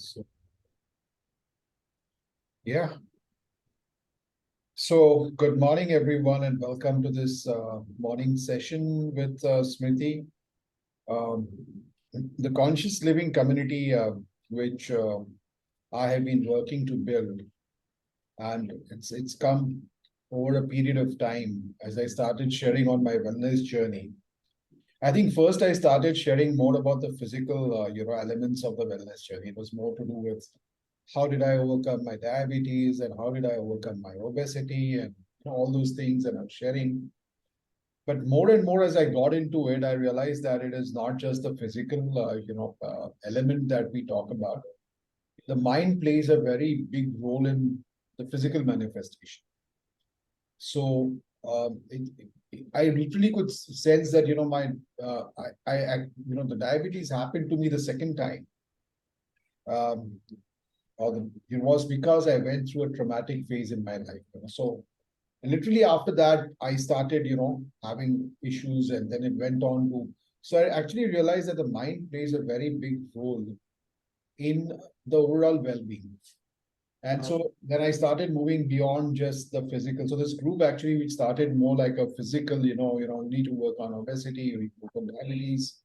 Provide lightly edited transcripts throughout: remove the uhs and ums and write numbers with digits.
So, yeah. So, good morning, everyone, and welcome to this morning session with Smriti. Um, the conscious living community, which I have been working to build, and it's come over a period of time as I started sharing on my wellness journey. I think first I started sharing more about the physical, elements of the wellness journey. It was more to do with how did I overcome my diabetes and how did I overcome my obesity and all those things that I'm sharing. But more and more as I got into it, I realized that it is not just the physical, element that we talk about. The mind plays a very big role in the physical manifestation. So I literally could sense that my the diabetes happened to me the second time. Um, it was because I went through a traumatic phase in my life. So literally after that, I started, having issues, and then it went on to. So I actually realized that the mind plays a very big role in the overall well-being. And so then I started moving beyond just the physical. So this group actually, which started more like a physical, you need to work on obesity, you need to work on diabetes.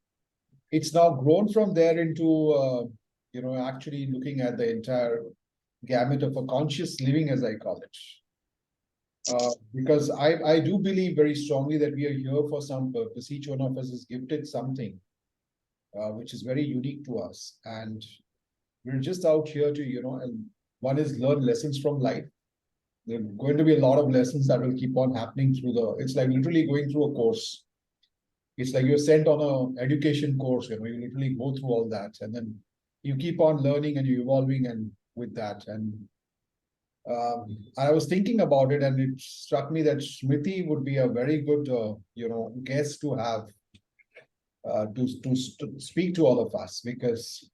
It's now grown from there into, actually looking at the entire gamut of a conscious living, as I call it. Because I do believe very strongly that we are here for some purpose. Each one of us is gifted something which is very unique to us. And we're just out here to, and one is learn lessons from life. There are going to be a lot of lessons that will keep on happening through it's like literally going through a course. It's like you're sent on an education course, you literally go through all that. And then you keep on learning and you're evolving and with that. And I was thinking about it, and it struck me that Smriti would be a very good, guest to have to speak to all of us, because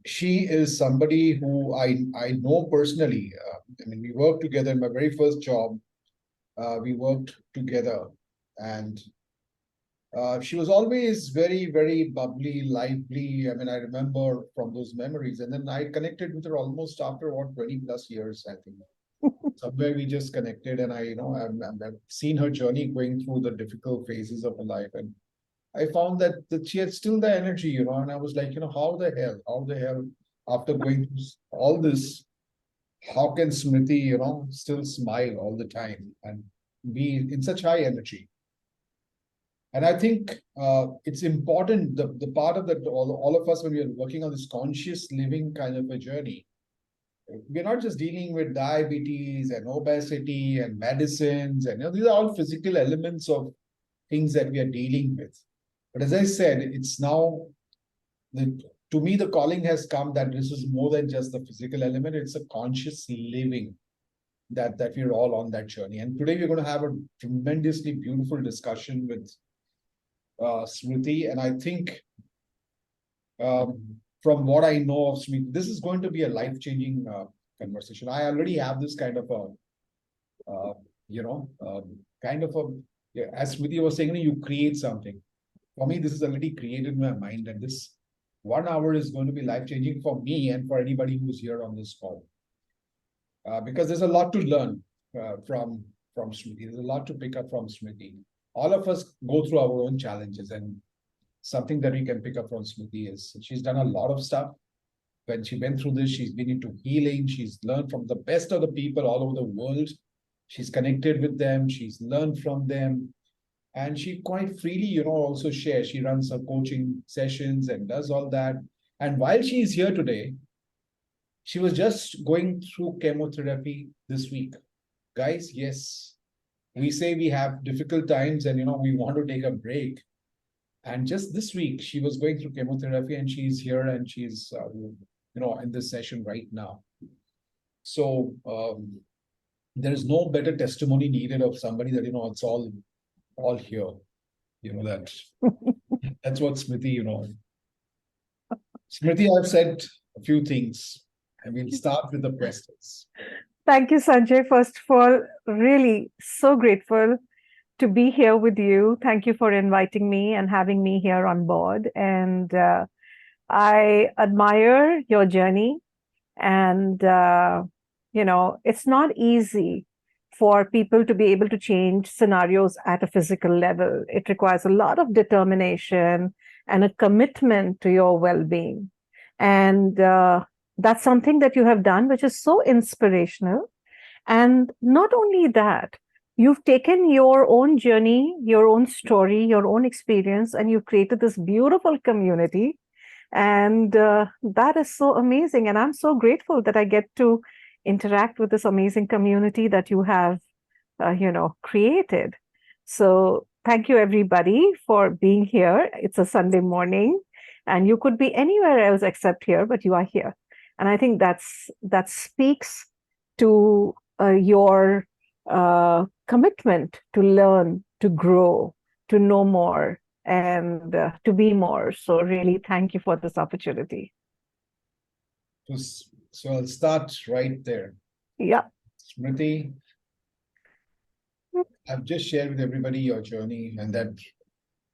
she is somebody who I know personally. I mean, we worked together in my very first job. We worked together, and she was always very, very bubbly, lively. I mean, I remember from those memories. And then I connected with her almost after 20 plus years, I think. Somewhere we just connected, and I've seen her journey going through the difficult phases of her life. And I found that she had still the energy, and I was like, how the hell, after going through all this, how can Smriti, still smile all the time and be in such high energy? And I think it's important, the part of that, all of us, when we are working on this conscious living kind of a journey, we're not just dealing with diabetes and obesity and medicines, and these are all physical elements of things that we are dealing with. But as I said, it's now, to me, the calling has come that this is more than just the physical element, it's a conscious living that we're all on that journey. And today we're going to have a tremendously beautiful discussion with Smriti. And I think from what I know of Smriti, this is going to be a life-changing conversation. I already have this kind of as Smriti was saying, you create something. For me, this is already created in my mind, and this 1 hour is going to be life-changing for me and for anybody who's here on this call. Because there's a lot to learn from Smriti. There's a lot to pick up from Smriti. All of us go through our own challenges, and something that we can pick up from Smriti is she's done a lot of stuff. When she went through this, she's been into healing. She's learned from the best of the people all over the world. She's connected with them. She's learned from them. And she quite freely, also shares. She runs her coaching sessions and does all that. And while she is here today, she was just going through chemotherapy this week. Guys, yes, we say we have difficult times and, we want to take a break. And just this week, she was going through chemotherapy, and she's here, and she's, in this session right now. So there is no better testimony needed of somebody that, it's all here. That's what Smriti, Smriti, I've said a few things, and we'll start with the questions. Thank you, Sanjay. First of all, really so grateful to be here with you. Thank you for inviting me and having me here on board. And I admire your journey, and it's not easy for people to be able to change scenarios at a physical level. It requires a lot of determination and a commitment to your well-being, and that's something that you have done, which is so inspirational. And not only that, you've taken your own journey, your own story, your own experience, and you've created this beautiful community. And that is so amazing. And I'm so grateful that I get to interact with this amazing community that you have, created. So thank you, everybody, for being here. It's a Sunday morning, and you could be anywhere else except here, but you are here. And I think that speaks to your commitment to learn, to grow, to know more, and to be more. So really, thank you for this opportunity. So I'll start right there. Yeah. Smriti, I've just shared with everybody your journey, and that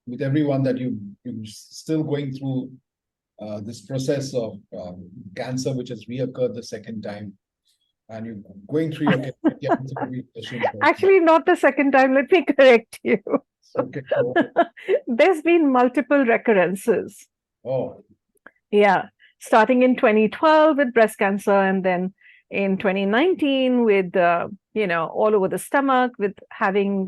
with everyone that you're still going through this process of cancer, which has reoccurred the second time, and you're going through your chemotherapy sessions. Actually, not the second time. Let me correct you. Okay. There's been multiple recurrences. Oh. Yeah. Starting in 2012 with breast cancer, and then in 2019 with, all over the stomach, with having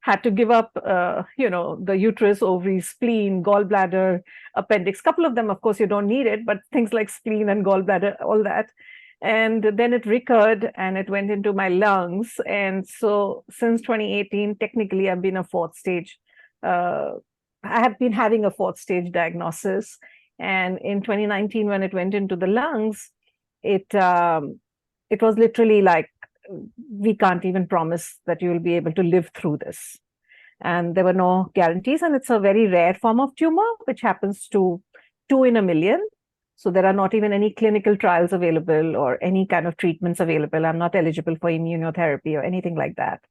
had to give up, the uterus, ovaries, spleen, gallbladder, appendix. Couple of them, of course, you don't need it, but things like spleen and gallbladder, all that. And then it recurred and it went into my lungs. And so since 2018, technically, I've been a fourth stage. I have been having a fourth stage diagnosis. And in 2019, when it went into the lungs, it was literally like, we can't even promise that you will be able to live through this. And there were no guarantees. And it's a very rare form of tumor, which happens to 2 in a million. So there are not even any clinical trials available or any kind of treatments available. I'm not eligible for immunotherapy or anything like that.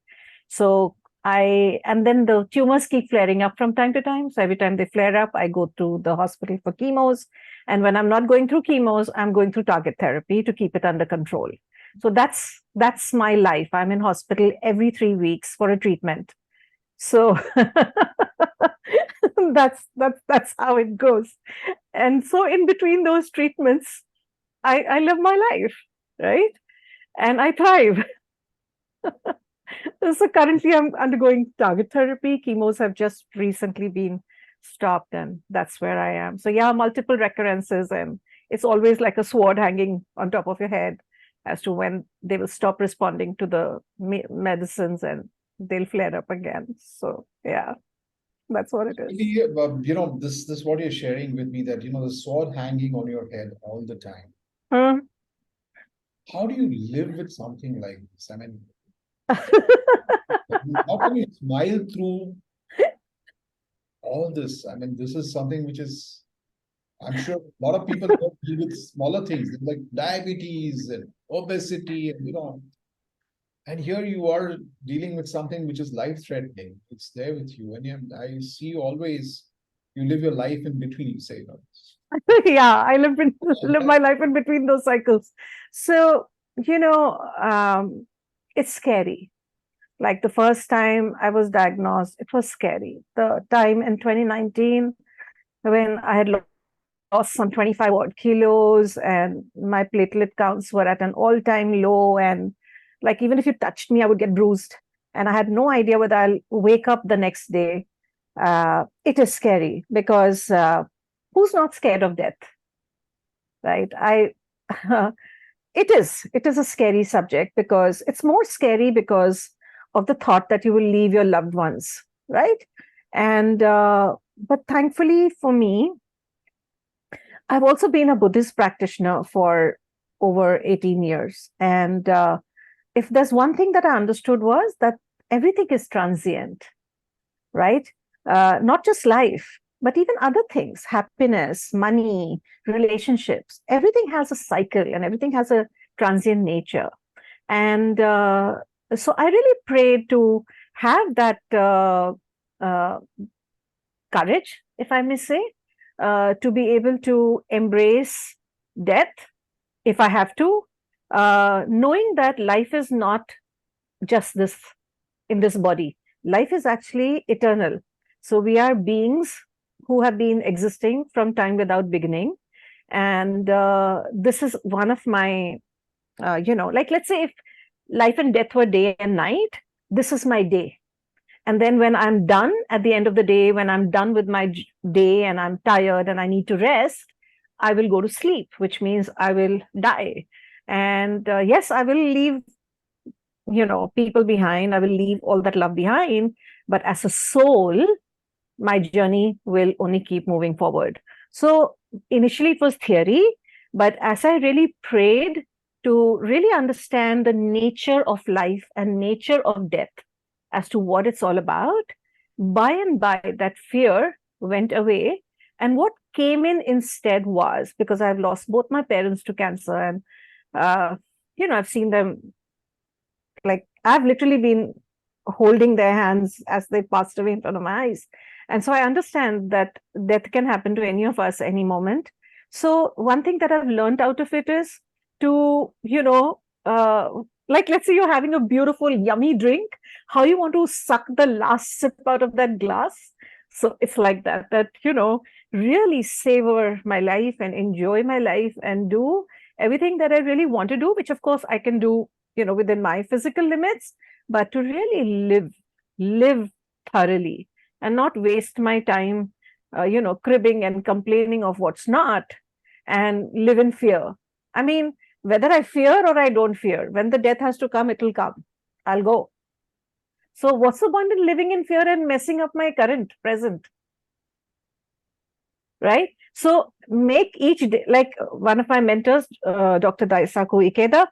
So and then the tumors keep flaring up from time to time. So every time they flare up, I go to the hospital for chemos. And when I'm not going through chemos, I'm going through target therapy to keep it under control. So that's my life. I'm in hospital every 3 weeks for a treatment. So that's how it goes. And so in between those treatments, I live my life, right? And I thrive. So currently I'm undergoing target therapy. Chemos have just recently been stopped, and that's where I am. So yeah, multiple recurrences, and it's always like a sword hanging on top of your head as to when they will stop responding to the medicines and they'll flare up again. So yeah, that's what it is. This what you're sharing with me, that the sword hanging on your head all the time. How do you live with something like this? I mean, how can you smile through all this? I mean, this is something which is, I'm sure a lot of people deal with smaller things like diabetes and obesity, and and here you are dealing with something which is life-threatening. It's there with you, and I see you always. You live your life in between. You say, yeah, I live my life in between those cycles. So it's scary. Like the first time I was diagnosed, it was scary. The time in 2019 when I had lost some 25 odd kilos and my platelet counts were at an all-time low, and like even if you touched me, I would get bruised, and I had no idea whether I'll wake up the next day. It is scary because who's not scared of death, right? It is a scary subject because it's more scary because of the thought that you will leave your loved ones, right? And but thankfully for me, I've also been a Buddhist practitioner for over 18 years. And if there's one thing that I understood was that everything is transient, right? Not just life, but even other things, happiness, money, relationships, everything has a cycle and everything has a transient nature. And so I really prayed to have that courage, if I may say, to be able to embrace death if I have to, knowing that life is not just this in this body. Life is actually eternal. So we are beings who have been existing from time without beginning. And this is one of my, like let's say if life and death were day and night, this is my day. And then when I'm done at the end of the day, when I'm done with my day and I'm tired and I need to rest, I will go to sleep, which means I will die. And yes, I will leave, people behind. I will leave all that love behind. But as a soul, my journey will only keep moving forward. So initially it was theory, but as I really prayed to really understand the nature of life and nature of death as to what it's all about, by and by that fear went away. And what came in instead was, because I've lost both my parents to cancer, and I've seen them, like I've literally been holding their hands as they passed away in front of my eyes. And so I understand that death can happen to any of us any moment. So one thing that I've learned out of it is to, like let's say you're having a beautiful, yummy drink, how you want to suck the last sip out of that glass. So it's like that, really savor my life and enjoy my life and do everything that I really want to do, which of course I can do, within my physical limits, but to really live thoroughly and not waste my time, cribbing and complaining of what's not, and live in fear. I mean, whether I fear or I don't fear, when the death has to come, it will come. I'll go. So what's the point in living in fear and messing up my current present? Right? So make each day, like one of my mentors, Dr. Daisaku Ikeda,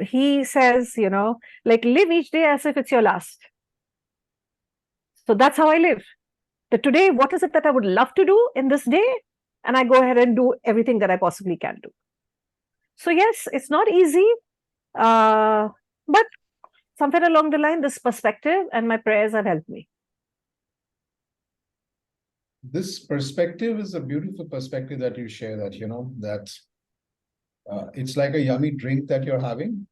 he says, like live each day as if it's your last. So that's how I live. That today, what is it that I would love to do in this day? And I go ahead and do everything that I possibly can do. So yes, it's not easy, but somewhere along the line, this perspective and my prayers have helped me. This perspective is a beautiful perspective that you share, that, that it's like a yummy drink that you're having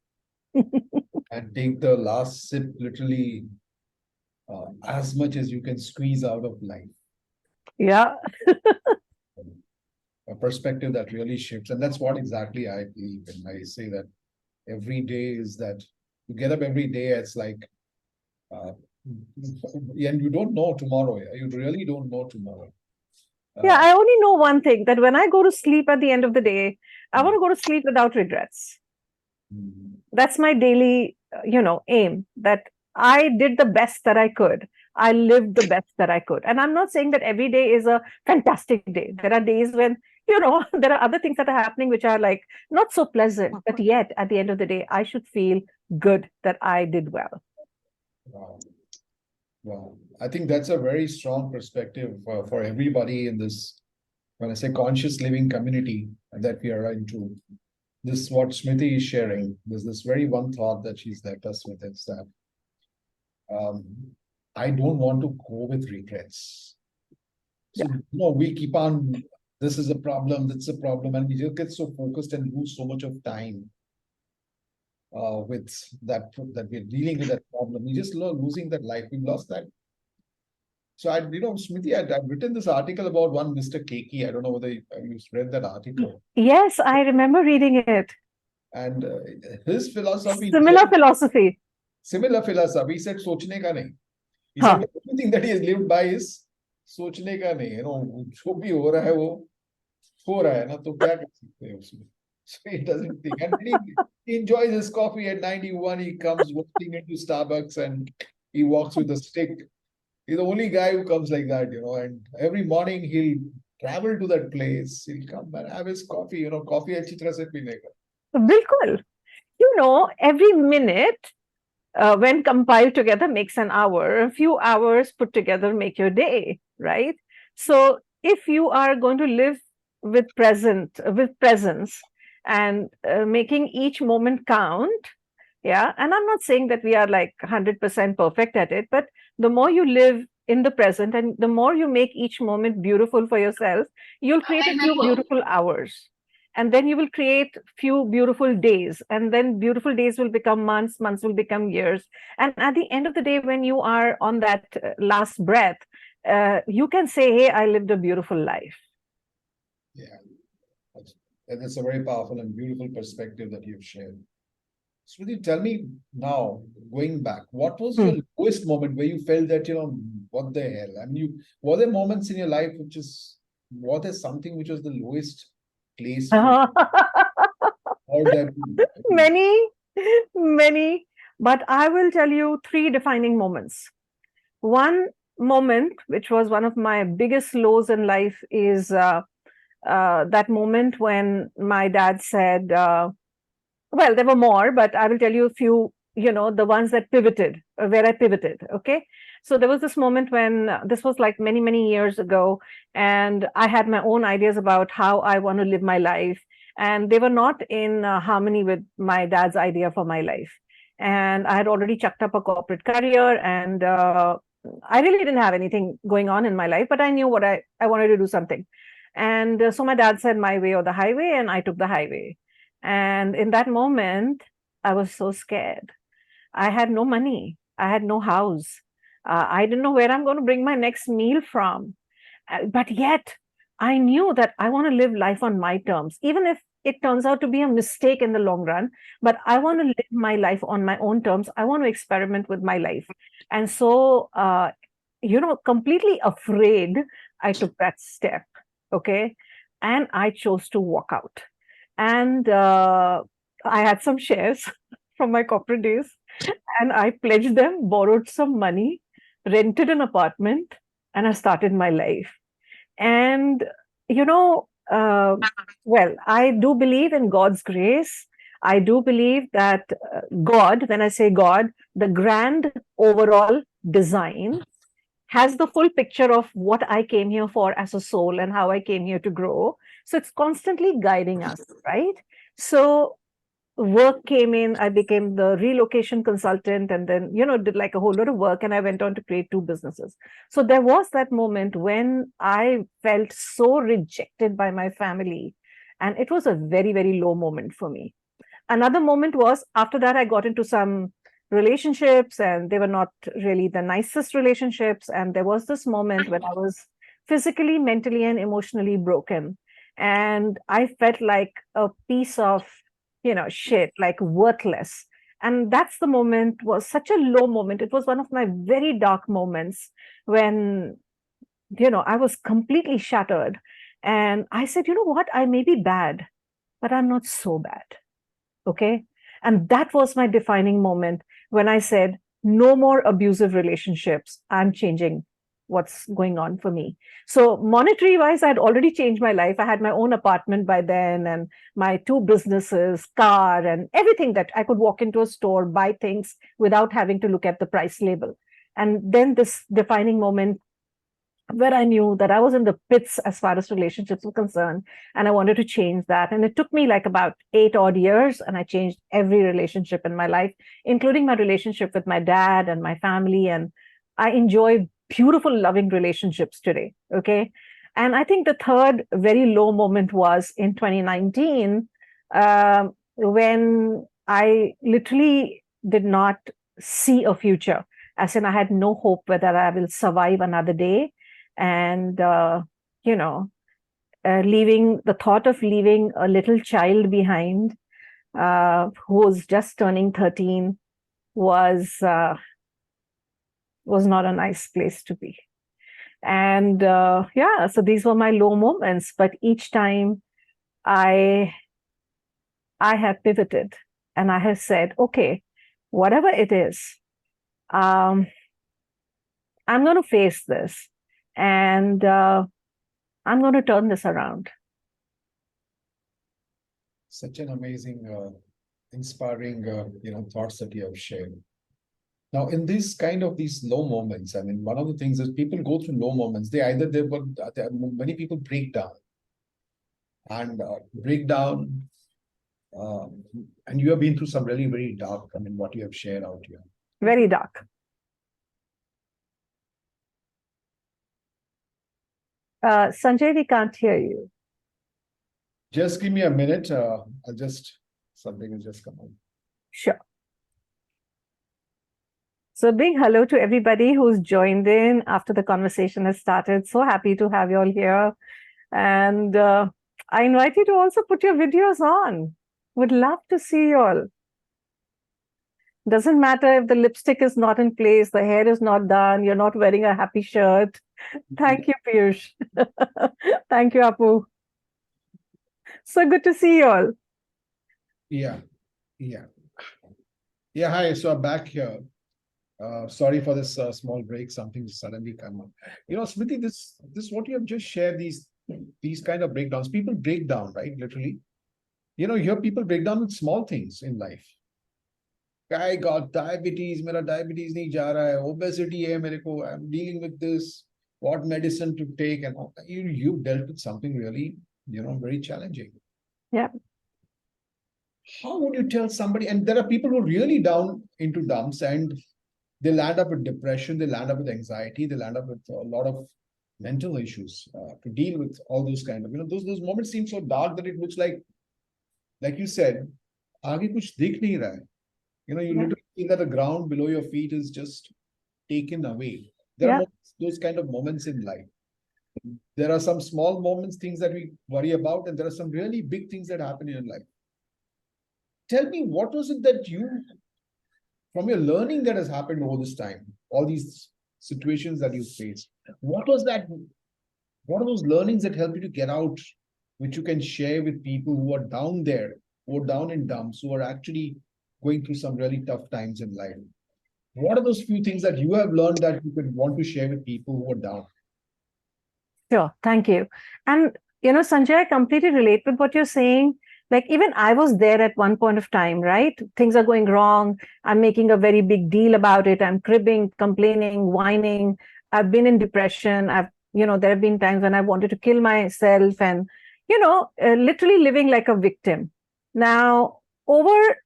and take the last sip literally as much as you can squeeze out of life. Yeah. A perspective that really shifts. And that's what exactly I believe in. I say that every day is that you get up every day, it's like, and you don't know tomorrow. You really don't know tomorrow. Yeah, I only know one thing, that when I go to sleep at the end of the day, I want to go to sleep without regrets. That's my daily, aim, that I did the best that I could. I lived the best that I could. And I'm not saying that every day is a fantastic day. There are days when, there are other things that are happening which are like not so pleasant, but yet at the end of the day, I should feel good that I did well. Wow. Wow. I think that's a very strong perspective for everybody in this, when I say conscious living community that we are into. This, what Smriti is sharing, there's this very one thought that she's left us with, is that I don't want to go with regrets. So, we keep on, this is a problem, that's a problem, and we just get so focused and lose so much of time with that we're dealing with that problem. We just losing that life. We've lost that. So Smriti, I've written this article about one Mr. Keki. I don't know whether you've read that article. Yes, I remember reading it. And his philosophy. Similar philosophy. Similar philosophy. He said, "Sochne ka nahi." He said, the only thing that he has lived by is sochne ka nahi. जो भी हो रहा है वो हो रहा है ना, तो क्या कर सकते हैं उसमें? So he doesn't think. And he enjoys his coffee at 91. He comes walking into Starbucks and he walks with a stick. He's the only guy who comes like that, and every morning he'll travel to that place. He'll come and have his coffee, coffee अच्छी तरह से पीने का. Bilkul. Every minute when compiled together makes an hour. A few hours put together make your day, right? So if you are going to live with presence and making each moment count, yeah. And I'm not saying that we are like 100% perfect at it, but the more you live in the present, and the more you make each moment beautiful for yourself, you'll create a few beautiful hours. And then you will create few beautiful days, and then beautiful days will become months, months will become years. And at the end of the day, when you are on that last breath, you can say, hey, I lived a beautiful life. Yeah, that's a very powerful and beautiful perspective that you've shared. Smriti, tell me now, going back, what was your lowest moment where you felt that, what the hell? I mean, were there moments in your life was there something which was the lowest place for all that? Many, many. But I will tell you three defining moments. One moment, which was one of my biggest lows in life, is that moment when my dad said, well, there were more, but I will tell you a few, the ones that pivoted, where I pivoted. Okay. So there was this moment when this was like many, many years ago, and I had my own ideas about how I want to live my life. And they were not in harmony with my dad's idea for my life. And I had already chucked up a corporate career, and I really didn't have anything going on in my life, but I knew what I wanted to do something. And so my dad said, my way or the highway, and I took the highway. And in that moment, I was so scared. I had no money. I had no house. I didn't know where I'm going to bring my next meal from. But yet, I knew that I want to live life on my terms, even if it turns out to be a mistake in the long run. But I want to live my life on my own terms. I want to experiment with my life. And so, completely afraid, I took that step. Okay. And I chose to walk out. And I had some shares from my corporate days, and I pledged them, borrowed some money, rented an apartment, and I started my life. And, you know, uh, well, I do believe in God's grace. I do believe that God, when I say God, the grand overall design has the full picture of what I came here for as a soul and how I came here to grow. So it's constantly guiding us, right? So work came in, I became the relocation consultant, and then, did like a whole lot of work, and I went on to create two businesses. So there was that moment when I felt so rejected by my family, and it was a very, very low moment for me. Another moment was after that, I got into some relationships, and they were not really the nicest relationships. And there was this moment when I was physically, mentally, and emotionally broken. And I felt like a piece of, shit, like worthless. And that's the moment, was such a low moment. It was one of my very dark moments when, I was completely shattered. And I said, you know what? I may be bad, but I'm not so bad. Okay. And that was my defining moment when I said, no more abusive relationships. I'm changing what's going on for me. So, monetary wise, I had already changed my life. I had my own apartment by then, and my two businesses, car, and everything that I could walk into a store, buy things without having to look at the price label. And then this defining moment where I knew that I was in the pits as far as relationships were concerned, and I wanted to change that. And it took me like about 8 odd years, and I changed every relationship in my life, including my relationship with my dad and my family. And I enjoy beautiful, loving relationships today. Okay. And I think the third very low moment was in 2019, when I literally did not see a future, as in I had no hope whether I will survive another day. And you know leaving the thought of leaving a little child behind, who was just turning 13, was not a nice place to be. And yeah, so these were my low moments, but each time i I have pivoted, and I have said, okay, whatever it is, um, I'm going to face this, and I'm going to turn this around. Such an amazing, inspiring, thoughts that you have shared. Now, in these low moments, I mean, one of the things is people go through low moments. Many people break down and break down. And you have been through some really very dark, I mean, what you have shared out here. Very dark. Sanjay, we can't hear you. Just give me a minute. I'll just, something has just come on. Sure. So, big hello to everybody who's joined in after the conversation has started. So happy to have you all here. And I invite you to also put your videos on. Would love to see you all. Doesn't matter if the lipstick is not in place, the hair is not done, you're not wearing a happy shirt. Thank you, Piyush. Thank you, Apu. So good to see you all. Yeah, yeah. Yeah, hi. So I'm back here. Sorry for this small break. Something suddenly come up. Smriti, this what you have just shared, these kind of breakdowns. People break down, right? Literally. Here people break down with small things in life. I got diabetes, मेरा diabetes नहीं जा रहा है, obesity है मेरे को, I'm dealing with this, what medicine to take, and all. You've dealt with something really, very challenging. Yeah. How would you tell somebody? And there are people who are really down into dumps, and they land up with depression, they land up with anxiety, they land up with a lot of mental issues to deal with all those kind of, those moments seem so dark that it looks like you said, आगे कुछ दिख नहीं रहा है. You Yeah. literally feel that the ground below your feet is just taken away. There are Yeah. those kind of moments in life. There are some small moments, things that we worry about, and there are some really big things that happen in your life. Tell me, what was it that you, from your learning that has happened all this time, all these situations that you faced, what was that? What are those learnings that help you to get out, which you can share with people who are down there, who are down in dumps, who are actually going through some really tough times in life? What are those few things that you have learned that you could want to share with people who are down? Sure. Thank you. And, Sanjay, I completely relate with what you're saying. Like, even I was there at one point of time, right? Things are going wrong. I'm making a very big deal about it. I'm cribbing, complaining, whining. I've been in depression. There have been times when I wanted to kill myself and, literally living like a victim. Now, over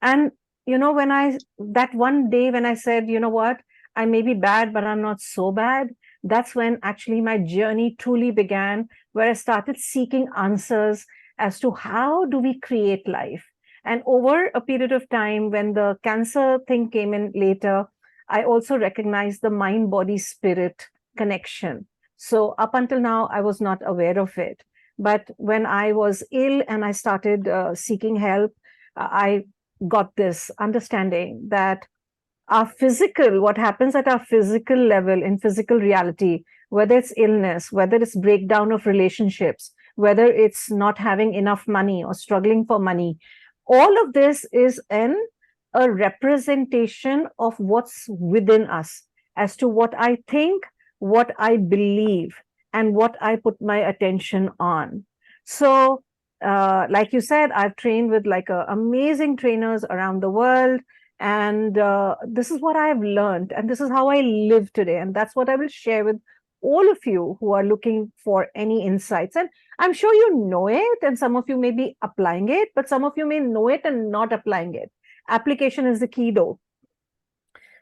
and when that one day when I said, you know what, I may be bad but I'm not so bad, that's when actually my journey truly began, where I started seeking answers as to how do we create life. And over a period of time, when the cancer thing came in later, I also recognized the mind body spirit connection. So up until now I was not aware of it, but when I was ill and I started seeking help, I got this understanding that what happens at our physical level, in physical reality, whether it's illness, whether it's breakdown of relationships, whether it's not having enough money or struggling for money, all of this is a representation of what's within us, as to what I think, what I believe, and what I put my attention on. So like you said, I've trained with amazing trainers around the world, and this is what I've learned, and this is how I live today, and that's what I will share with all of you who are looking for any insights. And I'm sure you know it, and some of you may be applying it, but some of you may know it and not applying it. Application is the key, though.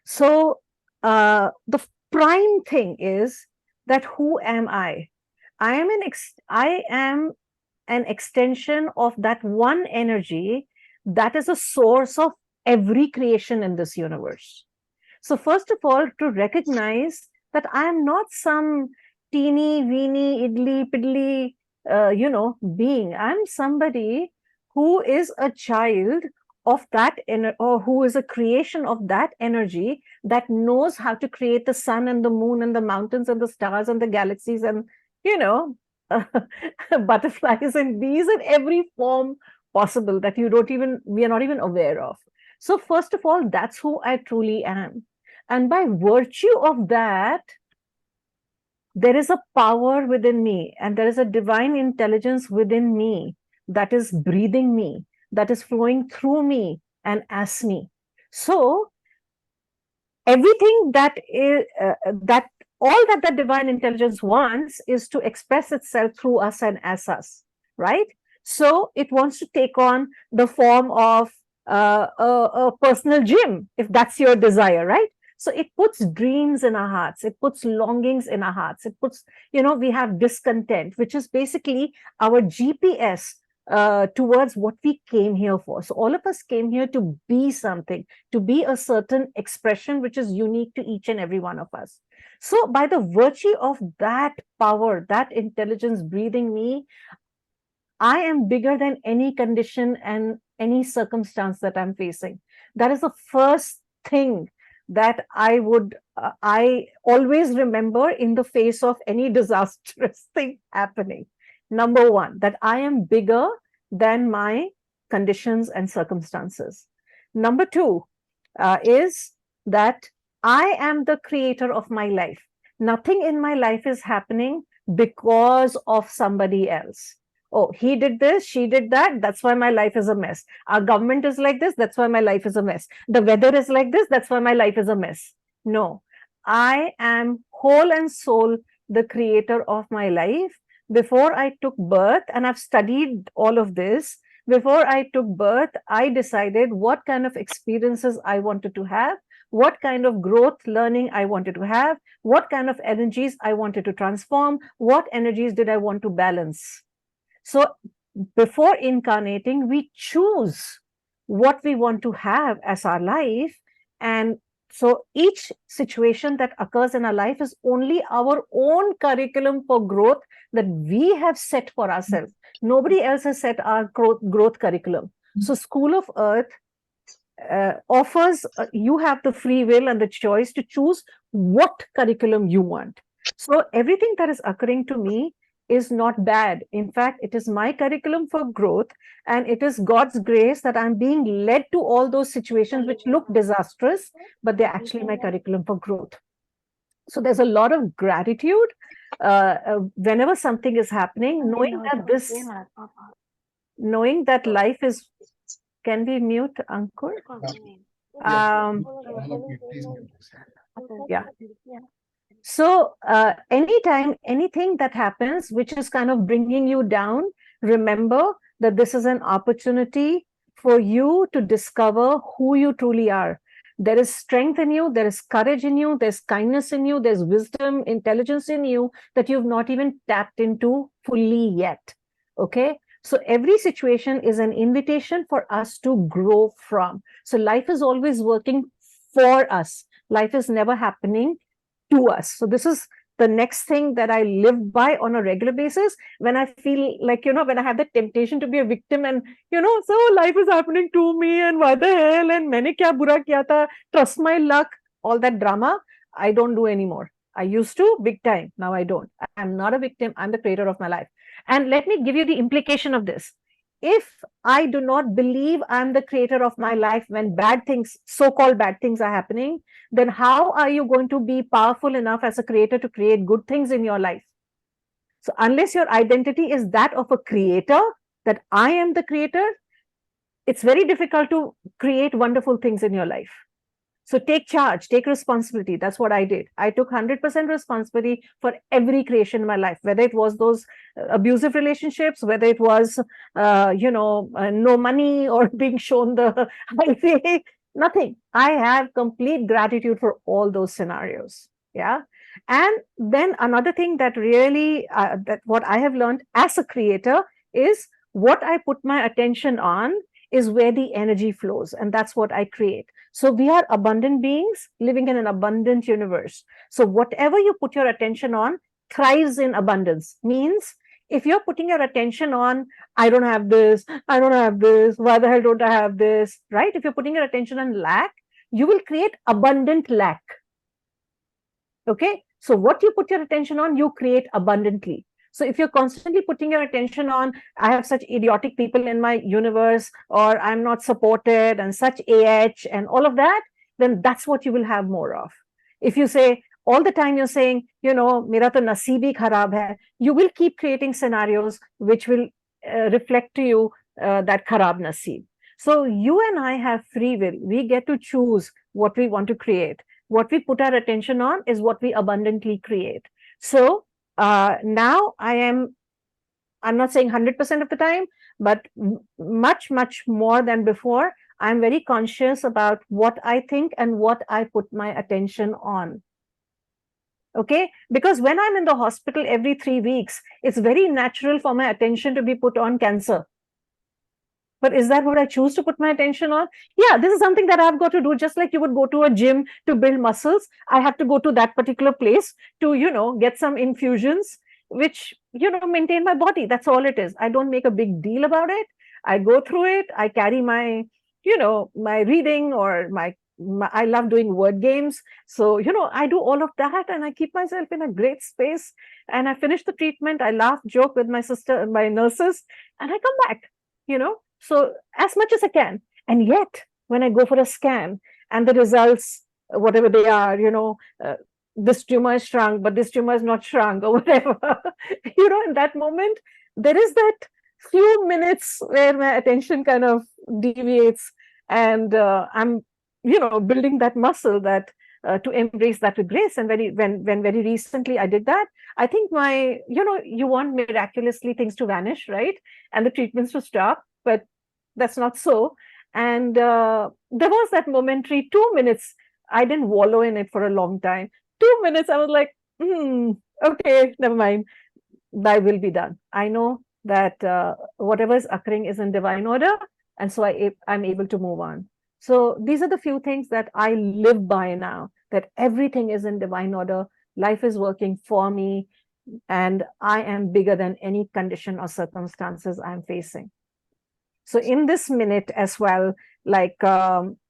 So the prime thing is that who am I? I am an extension of that one energy that is a source of every creation in this universe. So, first of all, to recognize that I am not some teeny weeny idly piddly, being. I'm somebody who is a child of that or who is a creation of that energy that knows how to create the sun and the moon and the mountains and the stars and the galaxies and you know butterflies and bees in every form possible that we are not even aware of. So first of all, that's who I truly am, and by virtue of that, there is a power within me and there is a divine intelligence within me that is breathing me, that is flowing through me and as me. So everything that is that all that the divine intelligence wants is to express itself through us and as us, right? So it wants to take on the form of a personal gym, if that's your desire, right? So it puts dreams in our hearts, it puts longings in our hearts, it puts, we have discontent, which is basically our GPS towards what we came here for. So all of us came here to be something, to be a certain expression which is unique to each and every one of us. So by the virtue of that power, that intelligence breathing me, I am bigger than any condition and any circumstance that I'm facing. That is the first thing that I always remember in the face of any disastrous thing happening. Number one, that I am bigger than my conditions and circumstances. Number two is that I am the creator of my life. Nothing in my life is happening because of somebody else. Oh, he did this, she did that, that's why my life is a mess. Our government is like this, that's why my life is a mess. The weather is like this, that's why my life is a mess. No, I am whole and soul the creator of my life. Before I took birth, and I've studied all of this, before I took birth, I decided what kind of experiences I wanted to have, what kind of growth learning I wanted to have, what kind of energies I wanted to transform, what energies did I want to balance. So before incarnating, we choose what we want to have as our life. And so each situation that occurs in our life is only our own curriculum for growth that we have set for ourselves. Nobody else has set our growth curriculum. So School of Earth offers, you have the free will and the choice to choose what curriculum you want. So everything that is occurring to me is not bad. In fact, it is my curriculum for growth, and it is God's grace that I'm being led to all those situations which look disastrous, but they're actually my curriculum for growth. So there's a lot of gratitude whenever something is happening, knowing that life is. Can we mute Ankur? Yeah. So anytime anything that happens which is kind of bringing you down, remember that this is an opportunity for you to discover who you truly are. There is strength in you, there is courage in you, there's kindness in you, there's wisdom, intelligence in you that you've not even tapped into fully yet. Okay. So every situation is an invitation for us to grow from. So life is always working for us. Life is never happening to us. So this is the next thing that I live by on a regular basis when I feel like, when I have the temptation to be a victim and, so life is happening to me and why the hell and maine kya bura kiya tha, trust my luck, all that drama, I don't do anymore. I used to big time. Now I don't. I'm not a victim. I'm the creator of my life. And let me give you the implication of this. If I do not believe I'm the creator of my life when bad things, so-called bad things are happening, then how are you going to be powerful enough as a creator to create good things in your life? So unless your identity is that of a creator, that I am the creator, it's very difficult to create wonderful things in your life. So take charge, take responsibility. That's what I did. I took 100% responsibility for every creation in my life, whether it was those abusive relationships, whether it was, no money or being shown the highway, nothing. I have complete gratitude for all those scenarios. Yeah. And then another thing that really, that what I have learned as a creator is what I put my attention on is where the energy flows. And that's what I create. So we are abundant beings living in an abundant universe. So whatever you put your attention on thrives in abundance. Means if you're putting your attention on, I don't have this, I don't have this, why the hell don't I have this, right? If you're putting your attention on lack, you will create abundant lack. Okay. So what you put your attention on, you create abundantly. So if you're constantly putting your attention on, I have such idiotic people in my universe, or I'm not supported and such and all of that, then that's what you will have more of. If you say all the time you're saying, mera to naseeb hi kharab hai, you will keep creating scenarios which will reflect to you that kharab naseeb. So you and I have free will. We get to choose what we want to create. What we put our attention on is what we abundantly create. So now I'm not saying 100% of the time, but much, much more than before, I'm very conscious about what I think and what I put my attention on. Okay, because when I'm in the hospital every 3 weeks, it's very natural for my attention to be put on cancer. But is that what I choose to put my attention on? Yeah, this is something that I've got to do. Just like you would go to a gym to build muscles, I have to go to that particular place to, get some infusions, which, maintain my body. That's all it is. I don't make a big deal about it. I go through it. I carry my, my reading or I love doing word games. So, I do all of that and I keep myself in a great space. And I finish the treatment. I laugh, joke with my sister, my nurses, and I come back, so as much as I can. And yet, when I go for a scan and the results, whatever they are, this tumor is shrunk, but this tumor is not shrunk or whatever, in that moment, there is that few minutes where my attention kind of deviates and I'm, building that muscle that to embrace that with grace. And when very recently I did that, I think you want miraculously things to vanish, right? And the treatments to stop, but that's not so. And there was that momentary 2 minutes. I didn't wallow in it for a long time. 2 minutes, I was like, okay, never mind. Thy will be done. I know that whatever is occurring is in divine order. And so I'm able to move on. So these are the few things that I live by now, that everything is in divine order. Life is working for me. And I am bigger than any condition or circumstances I'm facing. So in this minute as well, like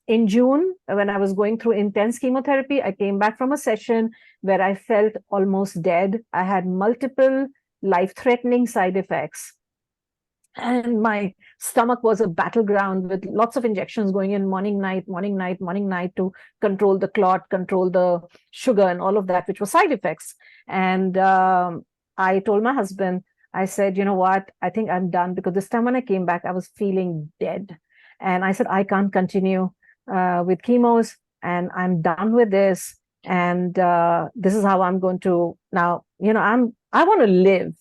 in June, when I was going through intense chemotherapy, I came back from a session where I felt almost dead. I had multiple life-threatening side effects. And my stomach was a battleground with lots of injections going in morning, night to control the clot, control the sugar and all of that, which were side effects. And I told my husband, I said, you know what, I think I'm done, because this time when I came back, I was feeling dead. And I said, I can't continue with chemos and I'm done with this. And this is how I'm going to now, I want to live.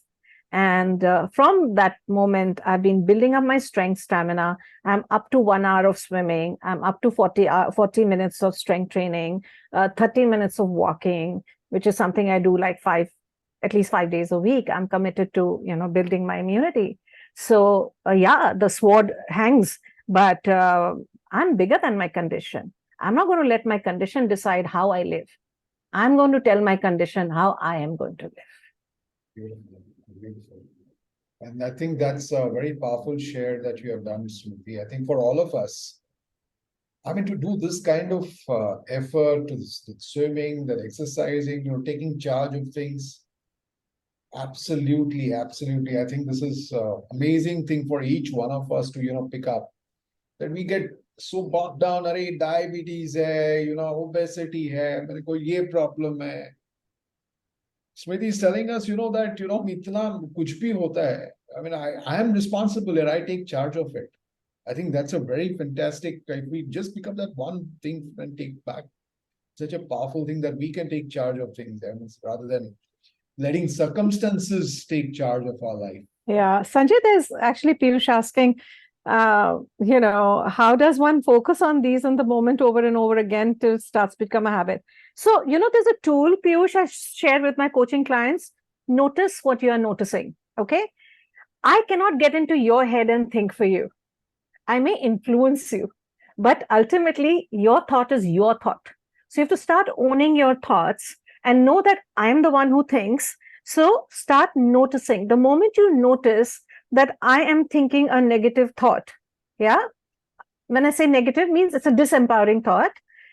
And from that moment, I've been building up my strength, stamina. I'm up to 1 hour of swimming. I'm up to 40 minutes of strength training, 30 minutes of walking, which is something I do like at least 5 days a week. I'm committed to, building my immunity. So yeah, the sword hangs, but I'm bigger than my condition. I'm not going to let my condition decide how I live. I'm going to tell my condition how I am going to live. Beautiful. Beautiful. And I think that's a very powerful share that you have done, Smriti. I think for all of us, I mean, to do this kind of effort, to swimming, that exercising, taking charge of things. Absolutely, absolutely. I think this is amazing thing for each one of us to, pick up. That we get so bogged down, array diabetes hai, obesity hai, mere ko ye problem hai. Smriti is telling us, that, itna kuch bhi hota hai. I mean, I am responsible here. I take charge of it. I think that's a very fantastic, if we just pick up that one thing and take back, such a powerful thing that we can take charge of things, rather than letting circumstances take charge of our life. Yeah, Sanjay, there's actually Piyush asking, how does one focus on these in the moment over and over again till it starts to become a habit? So, there's a tool, Piyush, I share with my coaching clients. Notice what you are noticing, okay? I cannot get into your head and think for you. I may influence you, but ultimately your thought is your thought. So you have to start owning your thoughts and know that I'm the one who thinks. So start noticing. The moment you notice that I am thinking a negative thought, yeah? When I say negative, means it's a disempowering thought.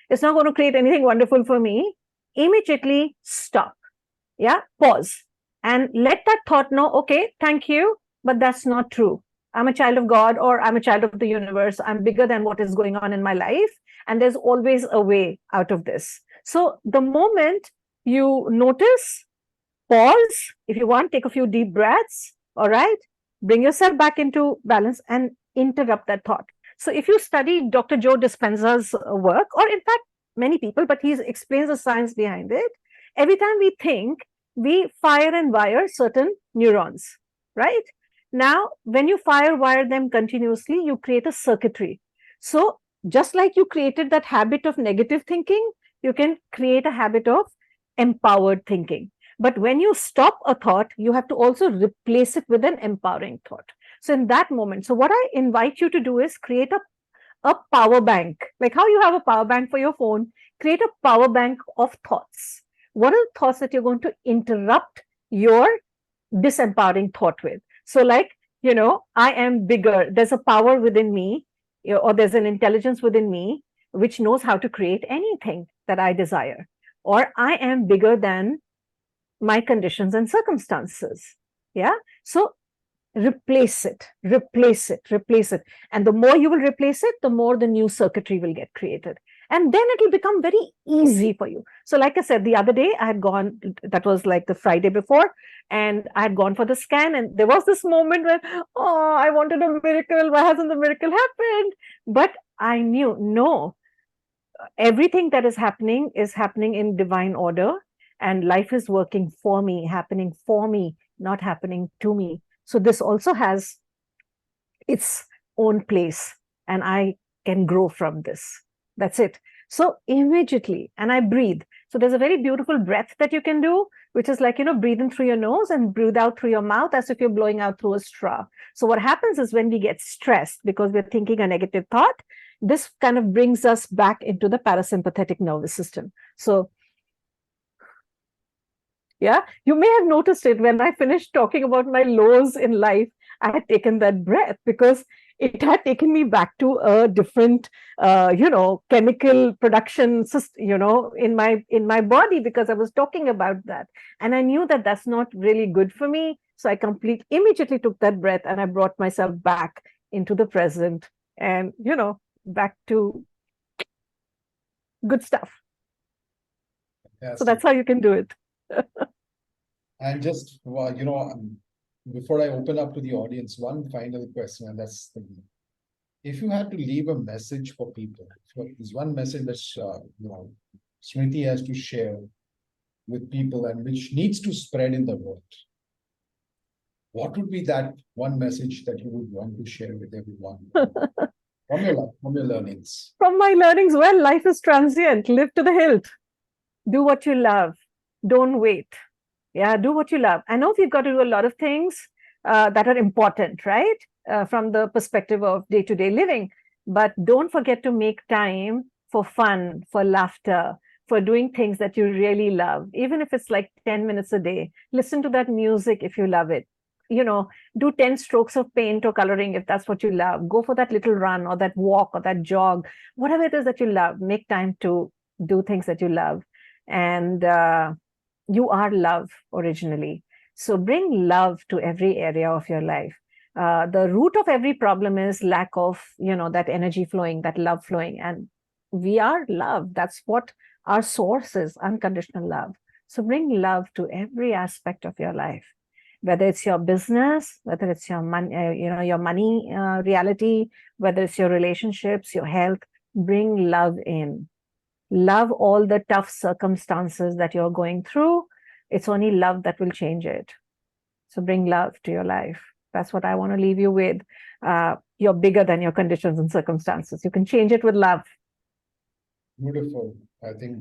It's not going to create anything wonderful for me. Immediately stop, yeah? Pause and let that thought know, okay, thank you, but that's not true. I'm a child of God, or I'm a child of the universe. I'm bigger than what is going on in my life. And there's always a way out of this. So the moment you notice, pause. If you want, take a few deep breaths. All right. Bring yourself back into balance and interrupt that thought. So if you study Dr. Joe Dispenza's work, or in fact, many people, but he explains the science behind it. Every time we think, we fire and wire certain neurons, right? Now, when you wire them continuously, you create a circuitry. So just like you created that habit of negative thinking, you can create a habit of empowered thinking. But when you stop a thought, you have to also replace it with an empowering thought. So in that moment, so what I invite you to do is create a power bank, like how you have a power bank for your phone, create a power bank of thoughts. What are the thoughts that you're going to interrupt your disempowering thought with? So, like, I am bigger. There's a power within me, or there's an intelligence within me which knows how to create anything that I desire. Or I am bigger than my conditions and circumstances. Yeah. So replace it, replace it, replace it. And the more you will replace it, the more the new circuitry will get created. And then it will become very easy for you. So, like I said, the other day I had gone, that was like the Friday before, and I had gone for the scan. And there was this moment where, oh, I wanted a miracle. Why hasn't the miracle happened? But I knew, no, everything that is happening in divine order. And life is working for me, happening for me, not happening to me. So this also has its own place, and I can grow from this. That's it. So immediately, and I breathe. So there's a very beautiful breath that you can do, which is like, breathe in through your nose and breathe out through your mouth as if you're blowing out through a straw. So what happens is when we get stressed because we're thinking a negative thought, this kind of brings us back into the parasympathetic nervous system. So yeah, you may have noticed it when I finished talking about my lows in life. I had taken that breath because it had taken me back to a different, chemical production system, in my body, because I was talking about that, and I knew that that's not really good for me. So I immediately took that breath and I brought myself back into the present, and back to good stuff. So that's how you can do it. And just, before I open up to the audience, one final question, and that's if you had to leave a message for people, there's one message that Smriti has to share with people and which needs to spread in the world, what would be that one message that you would want to share with everyone from your life, from your learnings? From my learnings, well, life is transient. Live to the hilt. Do what you love. Don't wait. Yeah, do what you love. I know we've got to do a lot of things that are important, right? From the perspective of day-to-day living. But don't forget to make time for fun, for laughter, for doing things that you really love. Even if it's like 10 minutes a day, listen to that music if you love it. Do 10 strokes of paint or coloring if that's what you love. Go for that little run or that walk or that jog, whatever it is that you love. Make time to do things that you love. And you are love originally. So bring love to every area of your life. The root of every problem is lack of, that energy flowing, that love flowing. And we are love. That's what our source is, unconditional love. So bring love to every aspect of your life, whether it's your business, whether it's your money, your money reality, whether it's your relationships, your health. Bring love in. Love all the tough circumstances that you're going through. It's only love that will change it. So bring love to your life. That's what I want to leave you with. You're bigger than your conditions and circumstances. You can change it with love. Beautiful. I think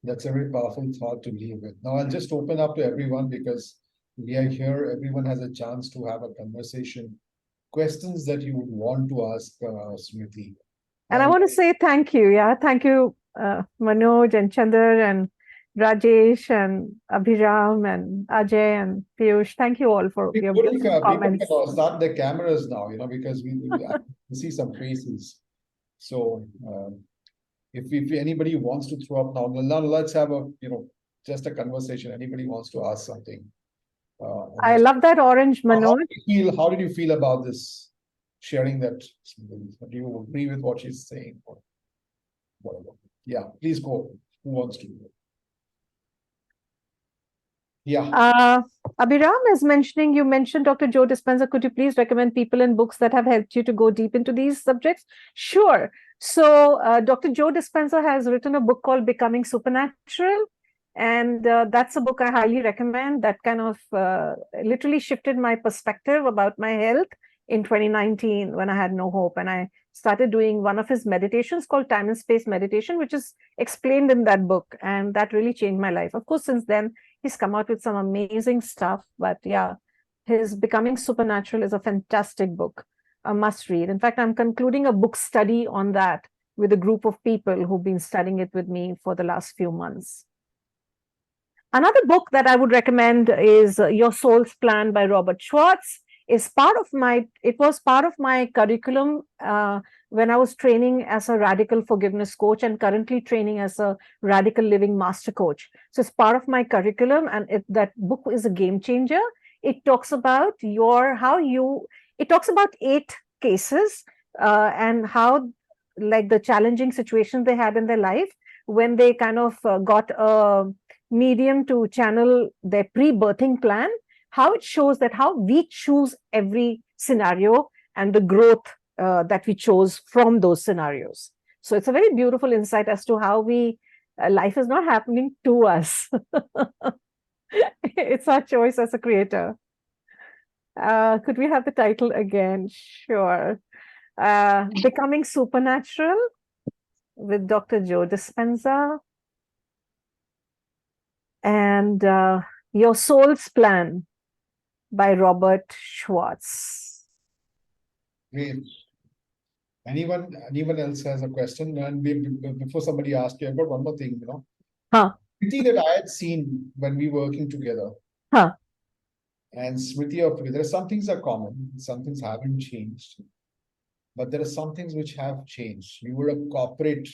that's a very powerful thought to leave with. Now I'll just open up to everyone because we are here. Everyone has a chance to have a conversation. Questions that you would want to ask Smriti. And I want to say thank you. Yeah, thank you, Manoj and Chandar and Rajesh and Abhiram and Ajay and Piyush. Thank you all for your beautiful comments. People can start their cameras now, because we see some faces. So if anybody wants to throw up now, let's have a just a conversation. Anybody wants to ask something? I love that orange, Manoj. How did you feel about this? Sharing that? Do you agree with what she's saying? Or whatever. Yeah, please go. Who wants to? Yeah. Abhiram is mentioning, you mentioned Dr. Joe Dispenza. Could you please recommend people and books that have helped you to go deep into these subjects? Sure. So Dr. Joe Dispenza has written a book called Becoming Supernatural. And that's a book I highly recommend. That kind of literally shifted my perspective about my health in 2019 when I had no hope. And I started doing one of his meditations called Time and Space Meditation, which is explained in that book. And that really changed my life. Of course, since then, he's come out with some amazing stuff. But yeah, his Becoming Supernatural is a fantastic book, a must read. In fact, I'm concluding a book study on that with a group of people who've been studying it with me for the last few months. Another book that I would recommend is Your Soul's Plan by Robert Schwartz. It was part of my curriculum when I was training as a radical forgiveness coach and currently training as a radical living master coach. So it's part of my curriculum, and that book is a game changer. It talks about it talks about 8 cases and how, like, the challenging situations they had in their life when they kind of got a medium to channel their pre-birthing plan, how it shows that how we choose every scenario and the growth that we chose from those scenarios. So it's a very beautiful insight as to how life is not happening to us. It's our choice as a creator. Could we have the title again? Sure. Becoming Supernatural with Dr. Joe Dispenza. And Your Soul's Plan by Robert Schwartz. Great. Anyone else has a question? And before somebody asks you, I've got one more thing, Smriti that I had seen when we were working together. And Smriti, there are some things are common, some things haven't changed. But there are some things which have changed. You were a corporate,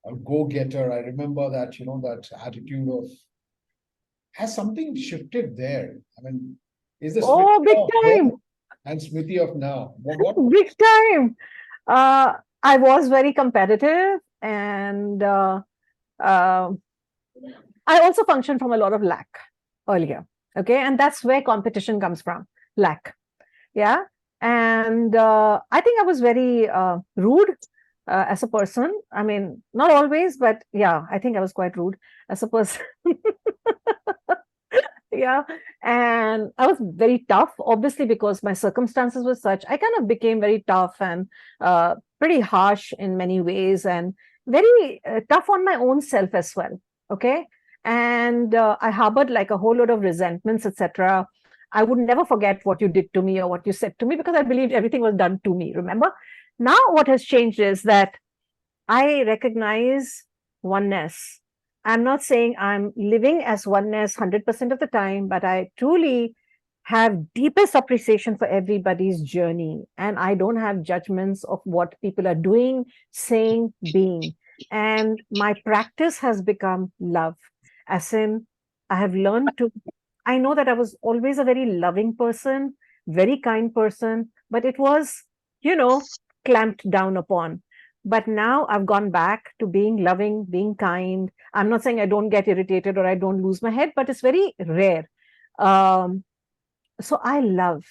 a go-getter. I remember that, that attitude of, has something shifted there? I mean, is the Smriti big time. And Smriti of now? What? Big time. I was very competitive, and I also functioned from a lot of lack earlier. Okay. And that's where competition comes from, lack. Yeah. And I think I was very rude as a person. I mean, not always, but yeah, I think I was quite rude as a person. Yeah. And I was very tough, obviously, because my circumstances were such. I kind of became very tough and pretty harsh in many ways, and very tough on my own self as well. Okay. And I harbored like a whole lot of resentments, etc. I would never forget what you did to me or what you said to me, because I believed everything was done to me. Remember? Now, what has changed is that I recognize oneness. I'm not saying I'm living as oneness 100% of the time, but I truly have deepest appreciation for everybody's journey. And I don't have judgments of what people are doing, saying, being. And my practice has become love. As in, I have learned to, I know that I was always a very loving person, very kind person, but it was, clamped down upon. But now I've gone back to being loving, being kind. I'm not saying I don't get irritated or I don't lose my head, but it's very rare. So I love.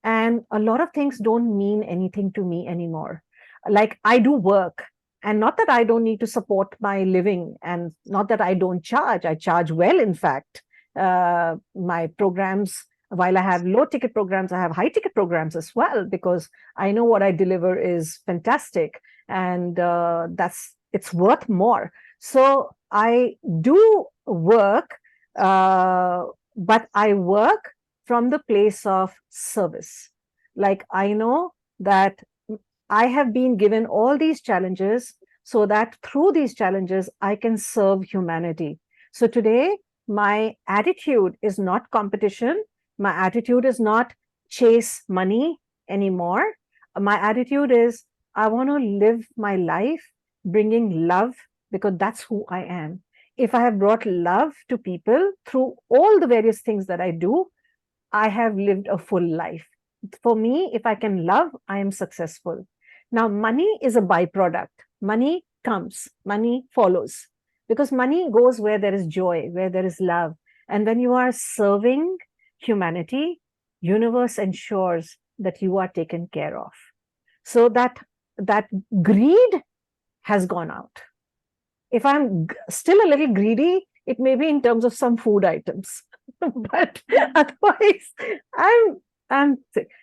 And a lot of things don't mean anything to me anymore. Like, I do work, and not that I don't need to support my living, and not that I don't charge. I charge well, in fact. My programs, while I have low ticket programs, I have high ticket programs as well, because I know what I deliver is fantastic, and it's worth more. So I do work, but I work from the place of service. Like, I know that I have been given all these challenges so that through these challenges, I can serve humanity. So today, my attitude is not competition. My attitude is not chase money anymore. My attitude is, I want to live my life bringing love, because that's who I am. If I have brought love to people through all the various things that I do, I have lived a full life. For me, if I can love, I am successful. Now, money is a byproduct. Money comes, money follows, because money goes where there is joy, where there is love. And when you are serving humanity, universe ensures that you are taken care of. So that greed has gone out. If I'm still a little greedy, it may be in terms of some food items, but otherwise, I'm And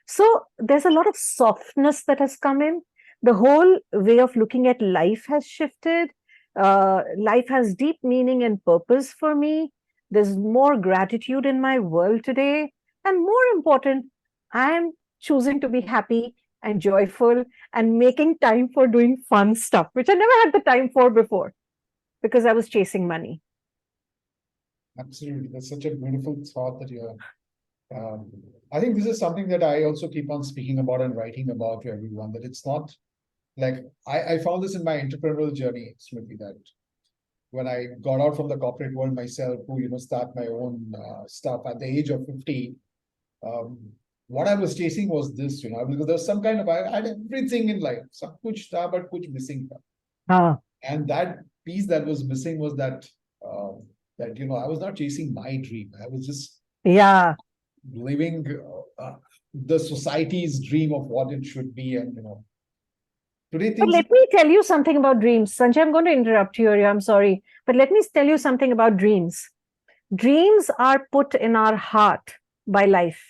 so there's a lot of softness that has come in. The whole way of looking at life has shifted. Life has deep meaning and purpose for me. There's more gratitude in my world today. And more important, I'm choosing to be happy and joyful and making time for doing fun stuff, which I never had the time for before because I was chasing money. Absolutely. That's such a beautiful thought that you're. I think this is something that I also keep on speaking about and writing about to everyone, that it's not like I found this in my entrepreneurial journey, Smriti, that when I got out from the corporate world myself, to start my own stuff at the age of 50, um, what I was chasing was this, because there's some kind of I had everything in life, sab kuch tha, but kuch missing tha. Ah, And that piece that was missing was uh, that I was not chasing my dream. I was just yeah. living the society's dream of what it should be, and today But things. let me tell you something about dreams. Sanjay, I'm going to interrupt you here. I'm sorry. But let me tell you something about dreams. Dreams are put in our heart by life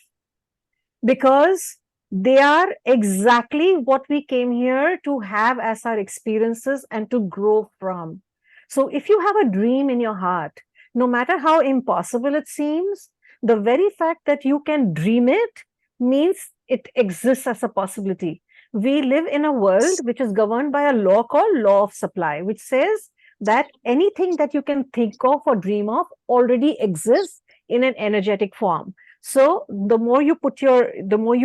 because they are exactly what we came here to have as our experiences and to grow from. So if you have a dream in your heart, no matter how impossible it seems, the very fact that you can dream it means it exists as a possibility. We live in a world which is governed by a law called law of supply, which says that anything that you can think of or dream of already exists in an energetic form. So the more you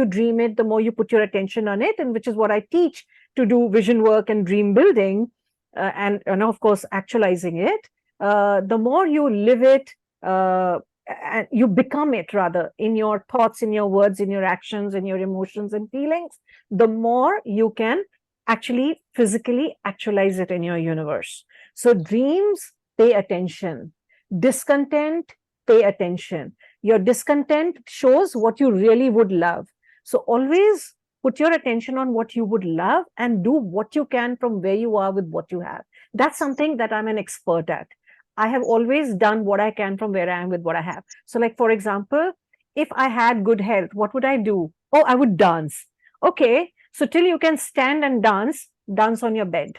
dream it, the more you put your attention on it, and which is what I teach to do vision work and dream building, and of course actualizing it. The more you live it, and you become it rather in your thoughts, in your words, in your actions, in your emotions and feelings, the more you can actually physically actualize it in your universe. So dreams, pay attention. Discontent, pay attention. Your discontent shows what you really would love. So always put your attention on what you would love and do what you can from where you are with what you have. That's something that I'm an expert at. I have always done what I can from where I am with what I have. So, like, for example, if I had good health, what would I do? Oh, I would dance. Okay. So, till you can stand and dance, dance on your bed.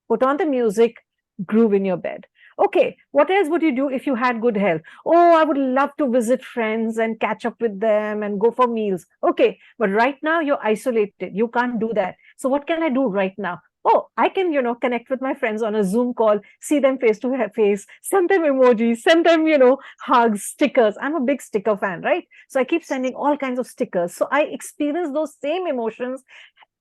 Put on the music, groove in your bed. Okay, what else would you do if you had good health? Oh, I would love to visit friends and catch up with them and go for meals. Okay, but right now you're isolated. You can't do that. So what can I do right now? Oh, I can, connect with my friends on a Zoom call, see them face to face, send them emojis, send them, hugs, stickers. I'm a big sticker fan, right? So I keep sending all kinds of stickers. So I experience those same emotions.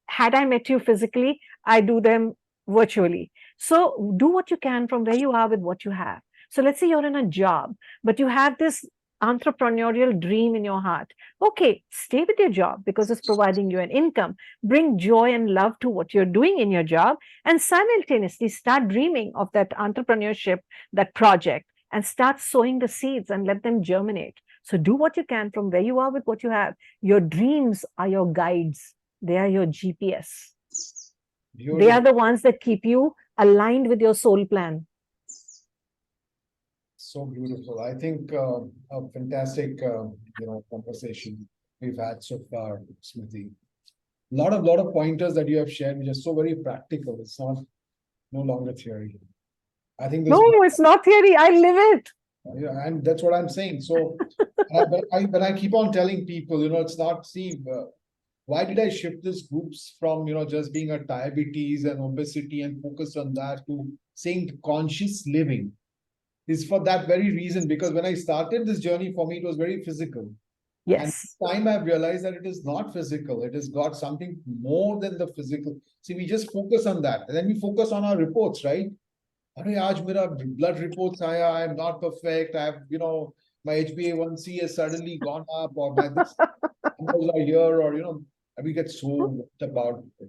Had I met you physically, I do them virtually. So do what you can from where you are with what you have. So let's say you're in a job, but you have this entrepreneurial dream in your heart. Okay, stay with your job because it's providing you an income. Bring joy and love to what you're doing in your job and simultaneously start dreaming of that entrepreneurship, that project, and start sowing the seeds and let them germinate. So do what you can from where you are with what you have. Your dreams are your guides, they are your GPS. They are Beautiful. the ones that keep you aligned with your soul plan. So beautiful. I think a fantastic, conversation we've had so far, Smriti. Lot of pointers that you have shared, which are so very practical. It's not no longer theory. I think No, this, it's not theory. I live it. and that's what I'm saying. So, but I keep on telling people, it's not. See, why did I shift these groups from just being a diabetes and obesity and focus on that to saying conscious living? Is for that very reason, because when I started this journey, for me it was very physical, and Yes. this time I've realized that it is not physical, it has got something more than the physical. See, we just focus on that, and then we focus on our reports, right? Arey, aaj mera blood reports aaya, I am not perfect, I have, my HbA1c has suddenly gone up, or my this numbers are here, or and we get so worked about it.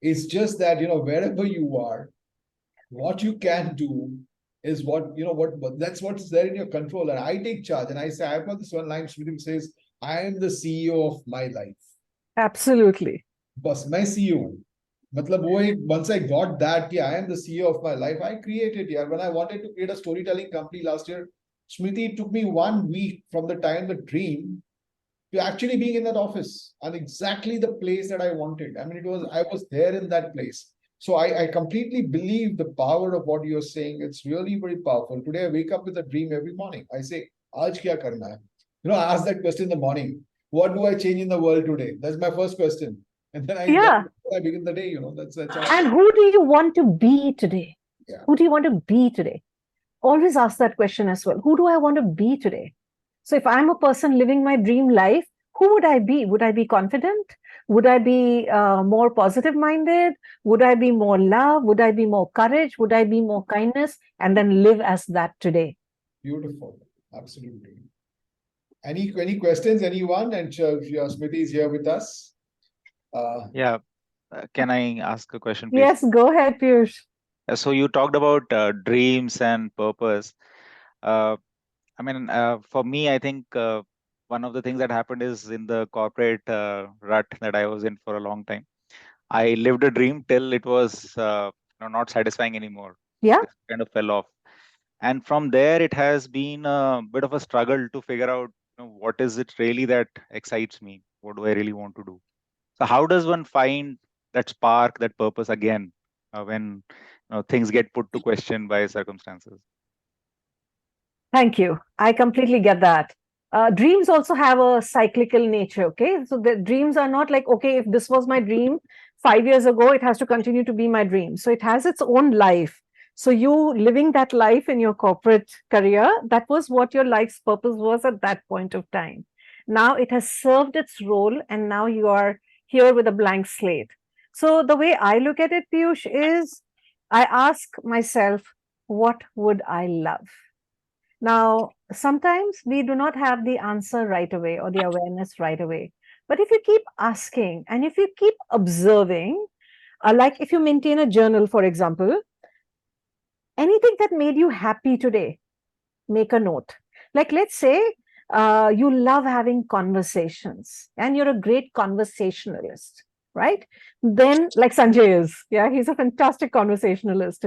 It's just that wherever you are, what you can do is what that's what's there in your control. And I take charge, and I say, I've got this one line Shruti says, I am the CEO of my life. Absolutely. Bas my CEO. Matlab wo ek, once I got that, yeah, I am the CEO of my life, I created, yeah. When I wanted to create a storytelling company last year, Smriti, it took me 1 week from the time the dream to actually being in that office and exactly the place that I wanted. I mean, I was there in that place. So I completely believe the power of what you're saying. It's really very powerful. Today I wake up with a dream every morning. I say, Aaj kya karna hai? I ask that question in the morning. What do I change in the world today? That's my first question. And then Yeah. I begin the day, that's how. And who do you want to be today? Yeah. Who do you want to be today? Always ask that question as well. Who do I want to be today? So if I'm a person living my dream life, who would I be? Would I be confident? Would I be more positive minded? Would I be more love? Would I be more courage? Would I be more kindness? And then live as that today. Beautiful. Absolutely. Any questions, anyone? And Smriti is here with us. Yeah. Can I ask a question, please? Yes, go ahead, Piyush. So you talked about dreams and purpose. Uh, for me, I think one of the things that happened is in the corporate rut that I was in for a long time. I lived a dream till it was not satisfying anymore. Yeah. It kind of fell off, and from there it has been a bit of a struggle to figure out what is it really that excites me. What do I really want to do? So how does one find that spark, that purpose again when things get put to question by circumstances? Thank you. I completely get that. Dreams also have a cyclical nature. Okay. So the dreams are not like, okay, if this was my dream 5 years ago, it has to continue to be my dream. So it has its own life. So you living that life in your corporate career, that was what your life's purpose was at that point of time. Now it has served its role, and now you are here with a blank slate. So the way I look at it, Piyush, is I ask myself, what would I love? Now, sometimes we do not have the answer right away or the awareness right away. But if you keep asking and if you keep observing, like if you maintain a journal, for example, anything that made you happy today, make a note. Like, let's say you love having conversations and you're a great conversationalist, right? Then, like Sanjay is, yeah, he's a fantastic conversationalist.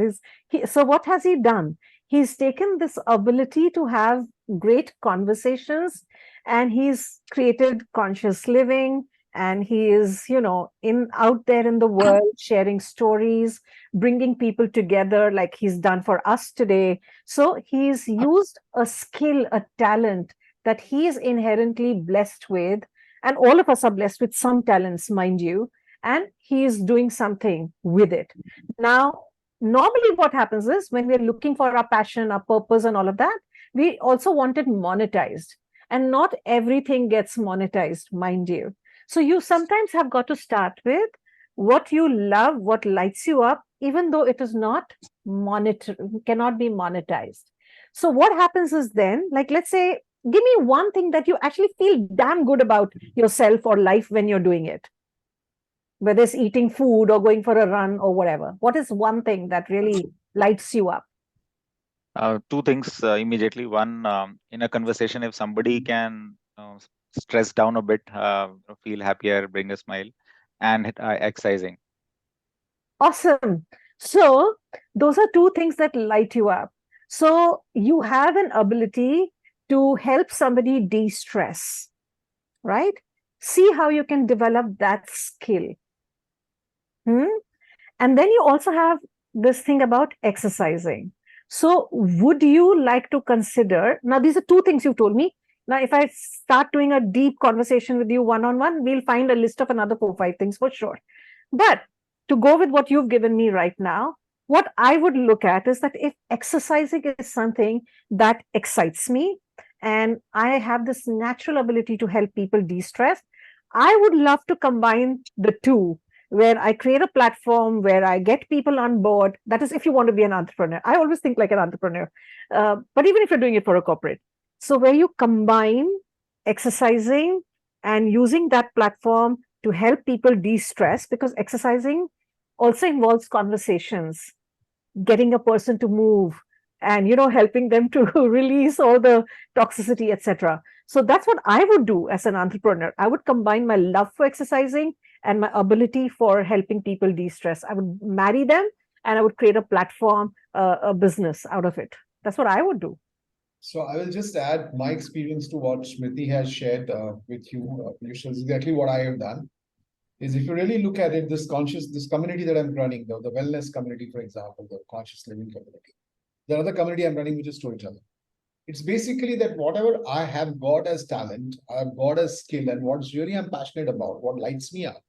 So, what has he done? He's taken this ability to have great conversations, and he's created conscious living, and he is, in out there in the world sharing stories, bringing people together like he's done for us today. So he's used a skill, a talent that he is inherently blessed with. And all of us are blessed with some talents, mind you. And he is doing something with it. Now, normally what happens is when we're looking for our passion, our purpose, and all of that, we also want it monetized. And not everything gets monetized, mind you. So you sometimes have got to start with what you love, what lights you up, even though it is not cannot be monetized. So what happens is then, like, let's say, give me one thing that you actually feel damn good about yourself or life when you're doing it, whether it's eating food or going for a run or whatever. What is one thing that really lights you up? Two things immediately. One, in a conversation, if somebody can stress down a bit, feel happier, bring a smile, and exercising. Awesome. So those are two things that light you up. So you have an ability to help somebody de-stress, right? See how you can develop that skill. And then you also have this thing about exercising. So would you like to consider, now these are two things you told me. Now, if I start doing a deep conversation with you one-on-one, we'll find a list of another 4-5 things for sure. But to go with what you've given me right now, what I would look at is that if exercising is something that excites me and I have this natural ability to help people de-stress, I would love to combine the two, where I create a platform where I get people on board. That is, if you want to be an entrepreneur. I always think like an entrepreneur, but even if you're doing it for a corporate. So where you combine exercising and using that platform to help people de-stress, because exercising also involves conversations, getting a person to move, and helping them to release all the toxicity, etc. So that's what I would do as an entrepreneur. I would combine my love for exercising and my ability for helping people de-stress. I would marry them, and I would create a platform, a business out of it. That's what I would do. So I will just add my experience to what Smriti has shared with you. Which is exactly what I have done. Is if you really look at it, this community that I'm running, the wellness community, for example, the conscious living community. The other community I'm running, which is storytelling. It's basically that whatever I have got as talent, I've got as skill, and what's really I'm passionate about, what lights me up,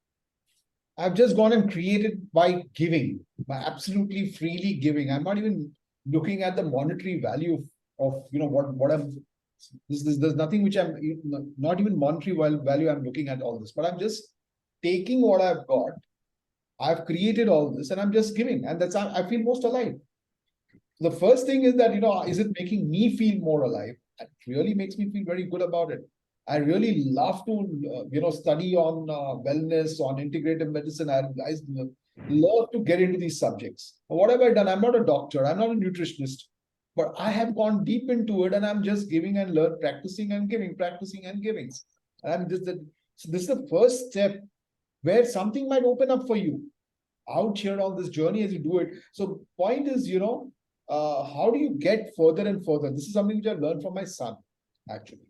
I've just gone and created by giving, by absolutely freely giving. I'm not even looking at the monetary value of what I'm. There's nothing which I'm not even monetary value. I'm looking at all this, but I'm just taking what I've got. I've created all this, and I'm just giving, and that's I feel most alive. The first thing is that, is it making me feel more alive? It really makes me feel very good about it. I really love to, study on wellness, on integrative medicine. I love to get into these subjects. What have I done? I'm not a doctor. I'm not a nutritionist, but I have gone deep into it, and I'm just giving and learn, practicing and giving, practicing and giving. And I'm just that. So this is the first step where something might open up for you out here on this journey as you do it. So point is, how do you get further and further? This is something which I've learned from my son, actually.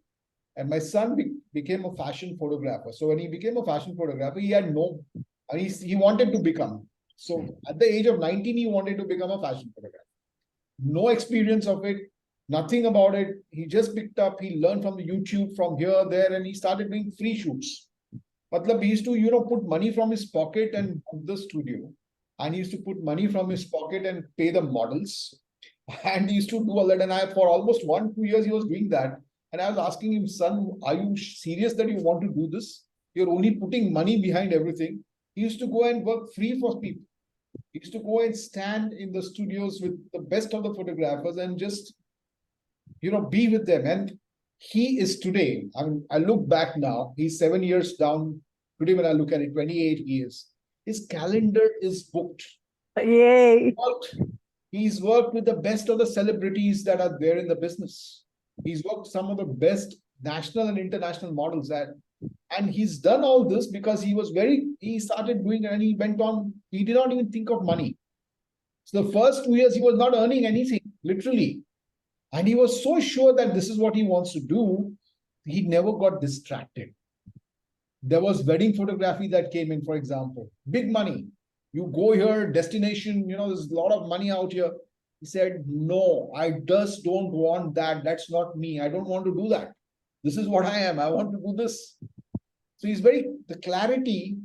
And my son became a fashion photographer. So when he became a fashion photographer, he had he wanted to become. So at the age of 19, he wanted to become a fashion photographer. No experience of it, nothing about it. He just picked up, he learned from the YouTube, from here, there, and he started doing free shoots. Matlab, he used to, put money from his pocket and book the studio. And he used to put money from his pocket and pay the models. And he used to do all that. And for almost 1-2 years, he was doing that. And I was asking him, son, are you serious that you want to do this? You're only putting money behind everything. He used to go and work free for people. He used to go and stand in the studios with the best of the photographers and just, be with them. And he is today, I look back now, he's 7 years down. Today, when I look at it, 28 years, his calendar is booked. Yay. He's worked with the best of the celebrities that are there in the business. He's worked some of the best national and international models and he's done all this because he started doing it and he went on, he did not even think of money. So the first 2 years, he was not earning anything, literally. And he was so sure that this is what he wants to do, he never got distracted. There was wedding photography that came in, for example, big money. You go here, destination, there's a lot of money out here. He said, no, I just don't want that. That's not me. I don't want to do that. This is what I am. I want to do this. So the clarity.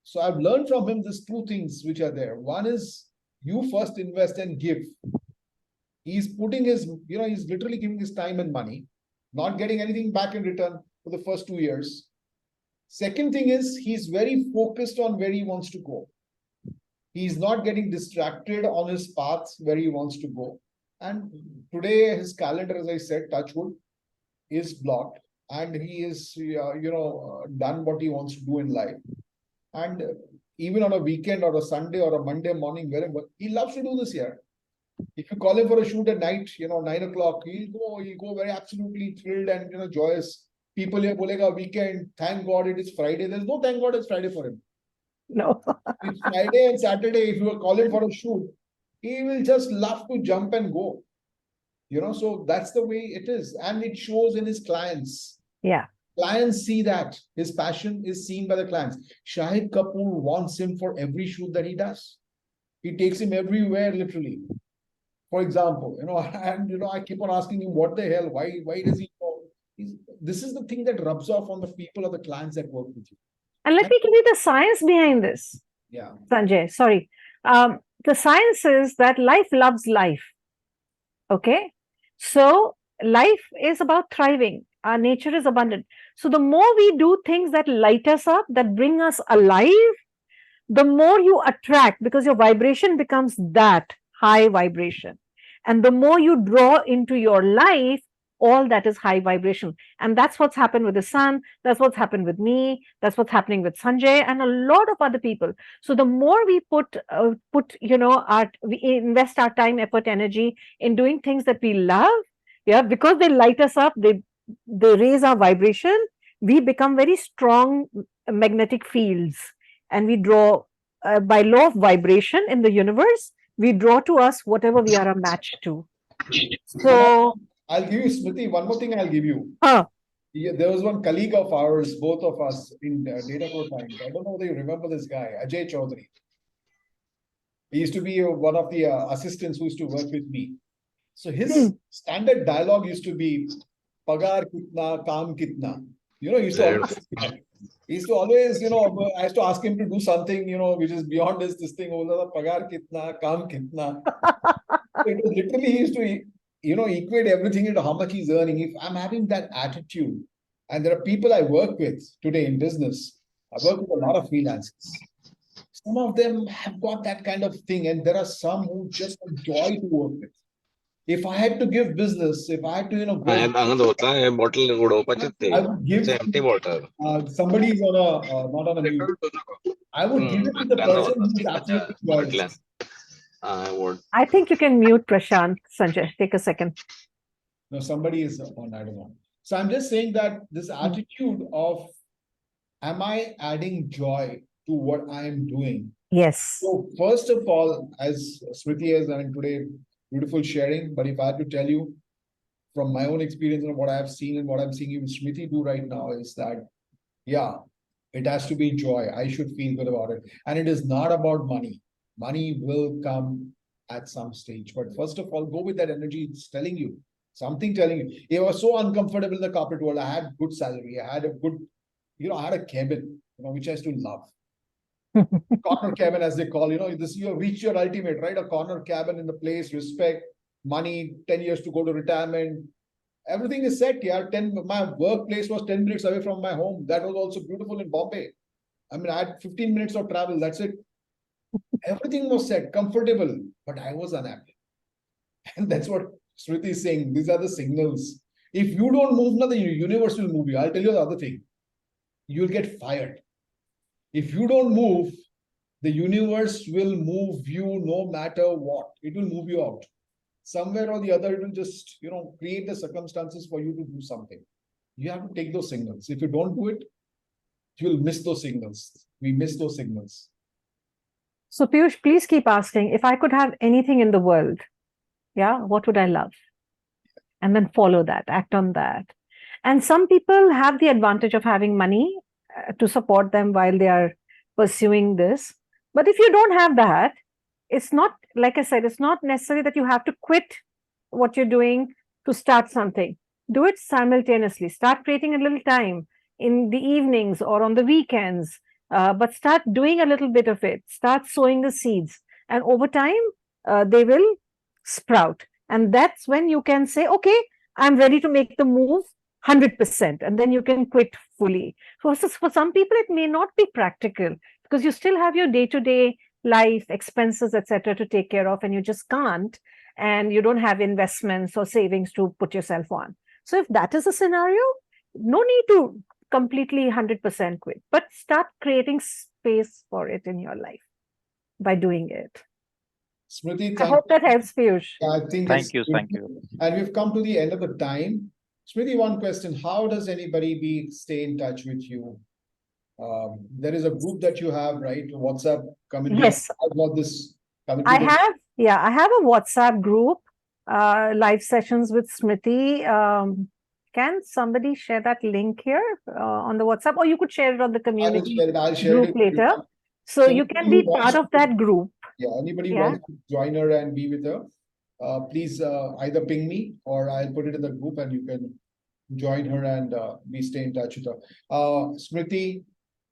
So I've learned from him these two things which are there. One is you first invest and give. He's putting his, he's literally giving his time and money, not getting anything back in return for the first 2 years. Second thing is he's very focused on where he wants to go. He's not getting distracted on his path where he wants to go. And today his calendar, as I said, touch wood, is blocked. And he is, done what he wants to do in life. And even on a weekend or a Sunday or a Monday morning, wherever, he loves to do this here. If you call him for a shoot at night, 9 o'clock, he'll go very absolutely thrilled and, joyous. People here bolega weekend, thank God it is Friday. There's no thank God it's Friday for him. No. It's Friday and Saturday. If you call him for a shoot, he will just love to jump and go. So that's the way it is. And it shows in his clients. Yeah. Clients see that. His passion is seen by the clients. Shahid Kapoor wants him for every shoot that he does. He takes him everywhere, literally. For example, and I keep on asking him, what the hell? Why does he go? This is the thing that rubs off on the people or the clients that work with you. And let me give you the science behind this. Yeah. Sanjay, sorry. The science is that life loves life. Okay. So life is about thriving. Our nature is abundant. So the more we do things that light us up, that bring us alive, the more you attract, because your vibration becomes that high vibration. And the more you draw into your life, all that is high vibration. And that's what's happened with the sun. That's what's happened with me. That's what's happening with Sanjay and a lot of other people. So the more we we invest our time, effort, energy in doing things that we love, because they light us up, they raise our vibration, we become very strong magnetic fields. And we draw, by law of vibration in the universe, we draw to us whatever we are a match to. So I'll give you, Smriti, one more thing I'll give you. Huh. Yeah, there was one colleague of ours, both of us in Data Pro times. I don't know whether you remember this guy, Ajay Chaudhary. He used to be one of the assistants who used to work with me. So his standard dialogue used to be, Pagar kitna, kaam kitna. He used to always say that. He used to always, I used to ask him to do something, which is beyond this thing. Pagar kitna, kaam kitna. It was literally, he used to, equate everything into how much he's earning. If I'm having that attitude, and there are people I work with today in business, I work with a lot of freelancers. Some of them have got that kind of thing, and there are some who just enjoy to work with. If I had to give business, if I had to, go, ಹಂಗಂದು ಗೊತ್ತಾ bottle ಕೂಡ ಓಪಚಿತ್ತೆ I would give empty bottle somebody is on not on a mute. I would give it to the person who is absolutely joyous. I think you can mute Prashant. Sanjay, take a second. No, somebody is on, I don't know. So I'm just saying that this attitude of, am I adding joy to what I am doing? Yes. So first of all, as Smriti has done today, beautiful sharing. But if I had to tell you from my own experience and what I have seen and what I'm seeing you Smriti do right now is that, yeah, it has to be joy. I should feel good about it. And it is not about money. Money will come at some stage. But first of all, go with that energy. It's telling you something, telling you. It was so uncomfortable in the corporate world. I had good salary. I had a good, I had a cabin, which I still love. Corner cabin, as they call, this, you have reached your ultimate, right? A corner cabin in the place, respect, money, 10 years to go to retirement. Everything is set. Yeah, my workplace was 10 minutes away from my home. That was also beautiful in Bombay. I mean, I had 15 minutes of travel. That's it. Everything was set, comfortable, but I was unhappy. And that's what Smriti is saying. These are the signals. If you don't move, the universe will move you. I'll tell you the other thing. You'll get fired. If you don't move, the universe will move you no matter what. It will move you out. Somewhere or the other, it will just, create the circumstances for you to do something. You have to take those signals. If you don't do it, you will miss those signals. We miss those signals. So Piyush, please keep asking, if I could have anything in the world, yeah, what would I love? And then follow that, act on that. And some people have the advantage of having money to support them while they are pursuing this. But if you don't have that, it's not, like I said, it's not necessary that you have to quit what you're doing to start something. Do it simultaneously. Start creating a little time in the evenings or on the weekends, but start doing a little bit of it. Start sowing the seeds. And over time, they will sprout. And that's when you can say, okay, I'm ready to make the move 100%. And then you can quit fully. For some people, it may not be practical because you still have your day-to-day life, expenses, etc. to take care of, and you just can't, and you don't have investments or savings to put yourself on. So if that is a scenario, no need to completely 100% quit, but start creating space for it in your life by doing it. Smriti, I hope that helps, Piyush. I think Thank you. And we've come to the end of the time. Smriti, one question: how does anybody stay in touch with you? There is a group that you have, right? WhatsApp community. Yes. About this I have a WhatsApp group, live sessions with Smriti. Can somebody share that link here on the WhatsApp, or you could share it on the community group later? So you can be part of that group. Yeah, anybody wants to join her and be with her, please either ping me or I'll put it in the group and you can join her and stay in touch with her. Smriti,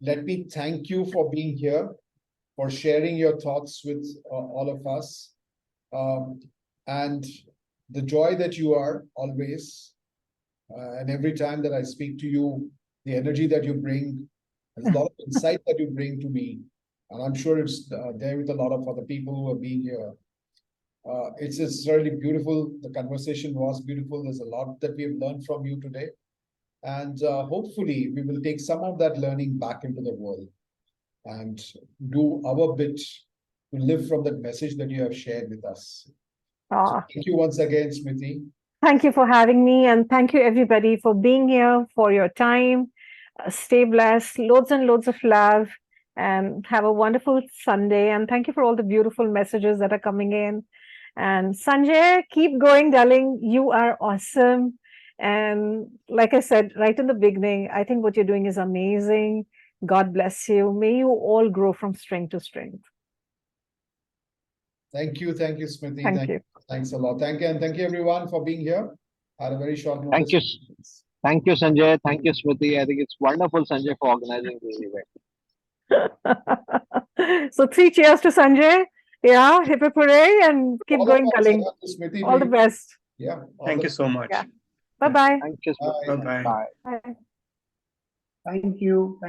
let me thank you for being here, for sharing your thoughts with all of us, and the joy that you are always, and every time that I speak to you, the energy that you bring, there's a lot of insight that you bring to me, and I'm sure it's there with a lot of other people who are being here. It's just really beautiful. The conversation was beautiful. There's a lot that we have learned from you today. And hopefully we will take some of that learning back into the world and do our bit to live from that message that you have shared with us. So thank you once again, Smriti. Thank you for having me, and thank you everybody for being here, for your time. Stay blessed, loads and loads of love, and have a wonderful Sunday. And thank you for all the beautiful messages that are coming in. And Sanjay, keep going, darling. You are awesome. And like I said right in the beginning, I think what you're doing is amazing. God bless you. May you all grow from strength to strength. Thank you, Smriti. Thank you. Thanks a lot. Thank you everyone for being here at a very short notice. Thank you. Thank you, Sanjay. Thank you, Smriti. I think it's wonderful, Sanjay, for organizing this event. So 3 cheers to Sanjay. Yeah, hip hip hooray and keep All of going, us, darling. Smriti, All the best. Yeah. Thank you so much. Yeah. Bye-bye. Thank you, Smriti. Bye. Bye. Bye. Thank you.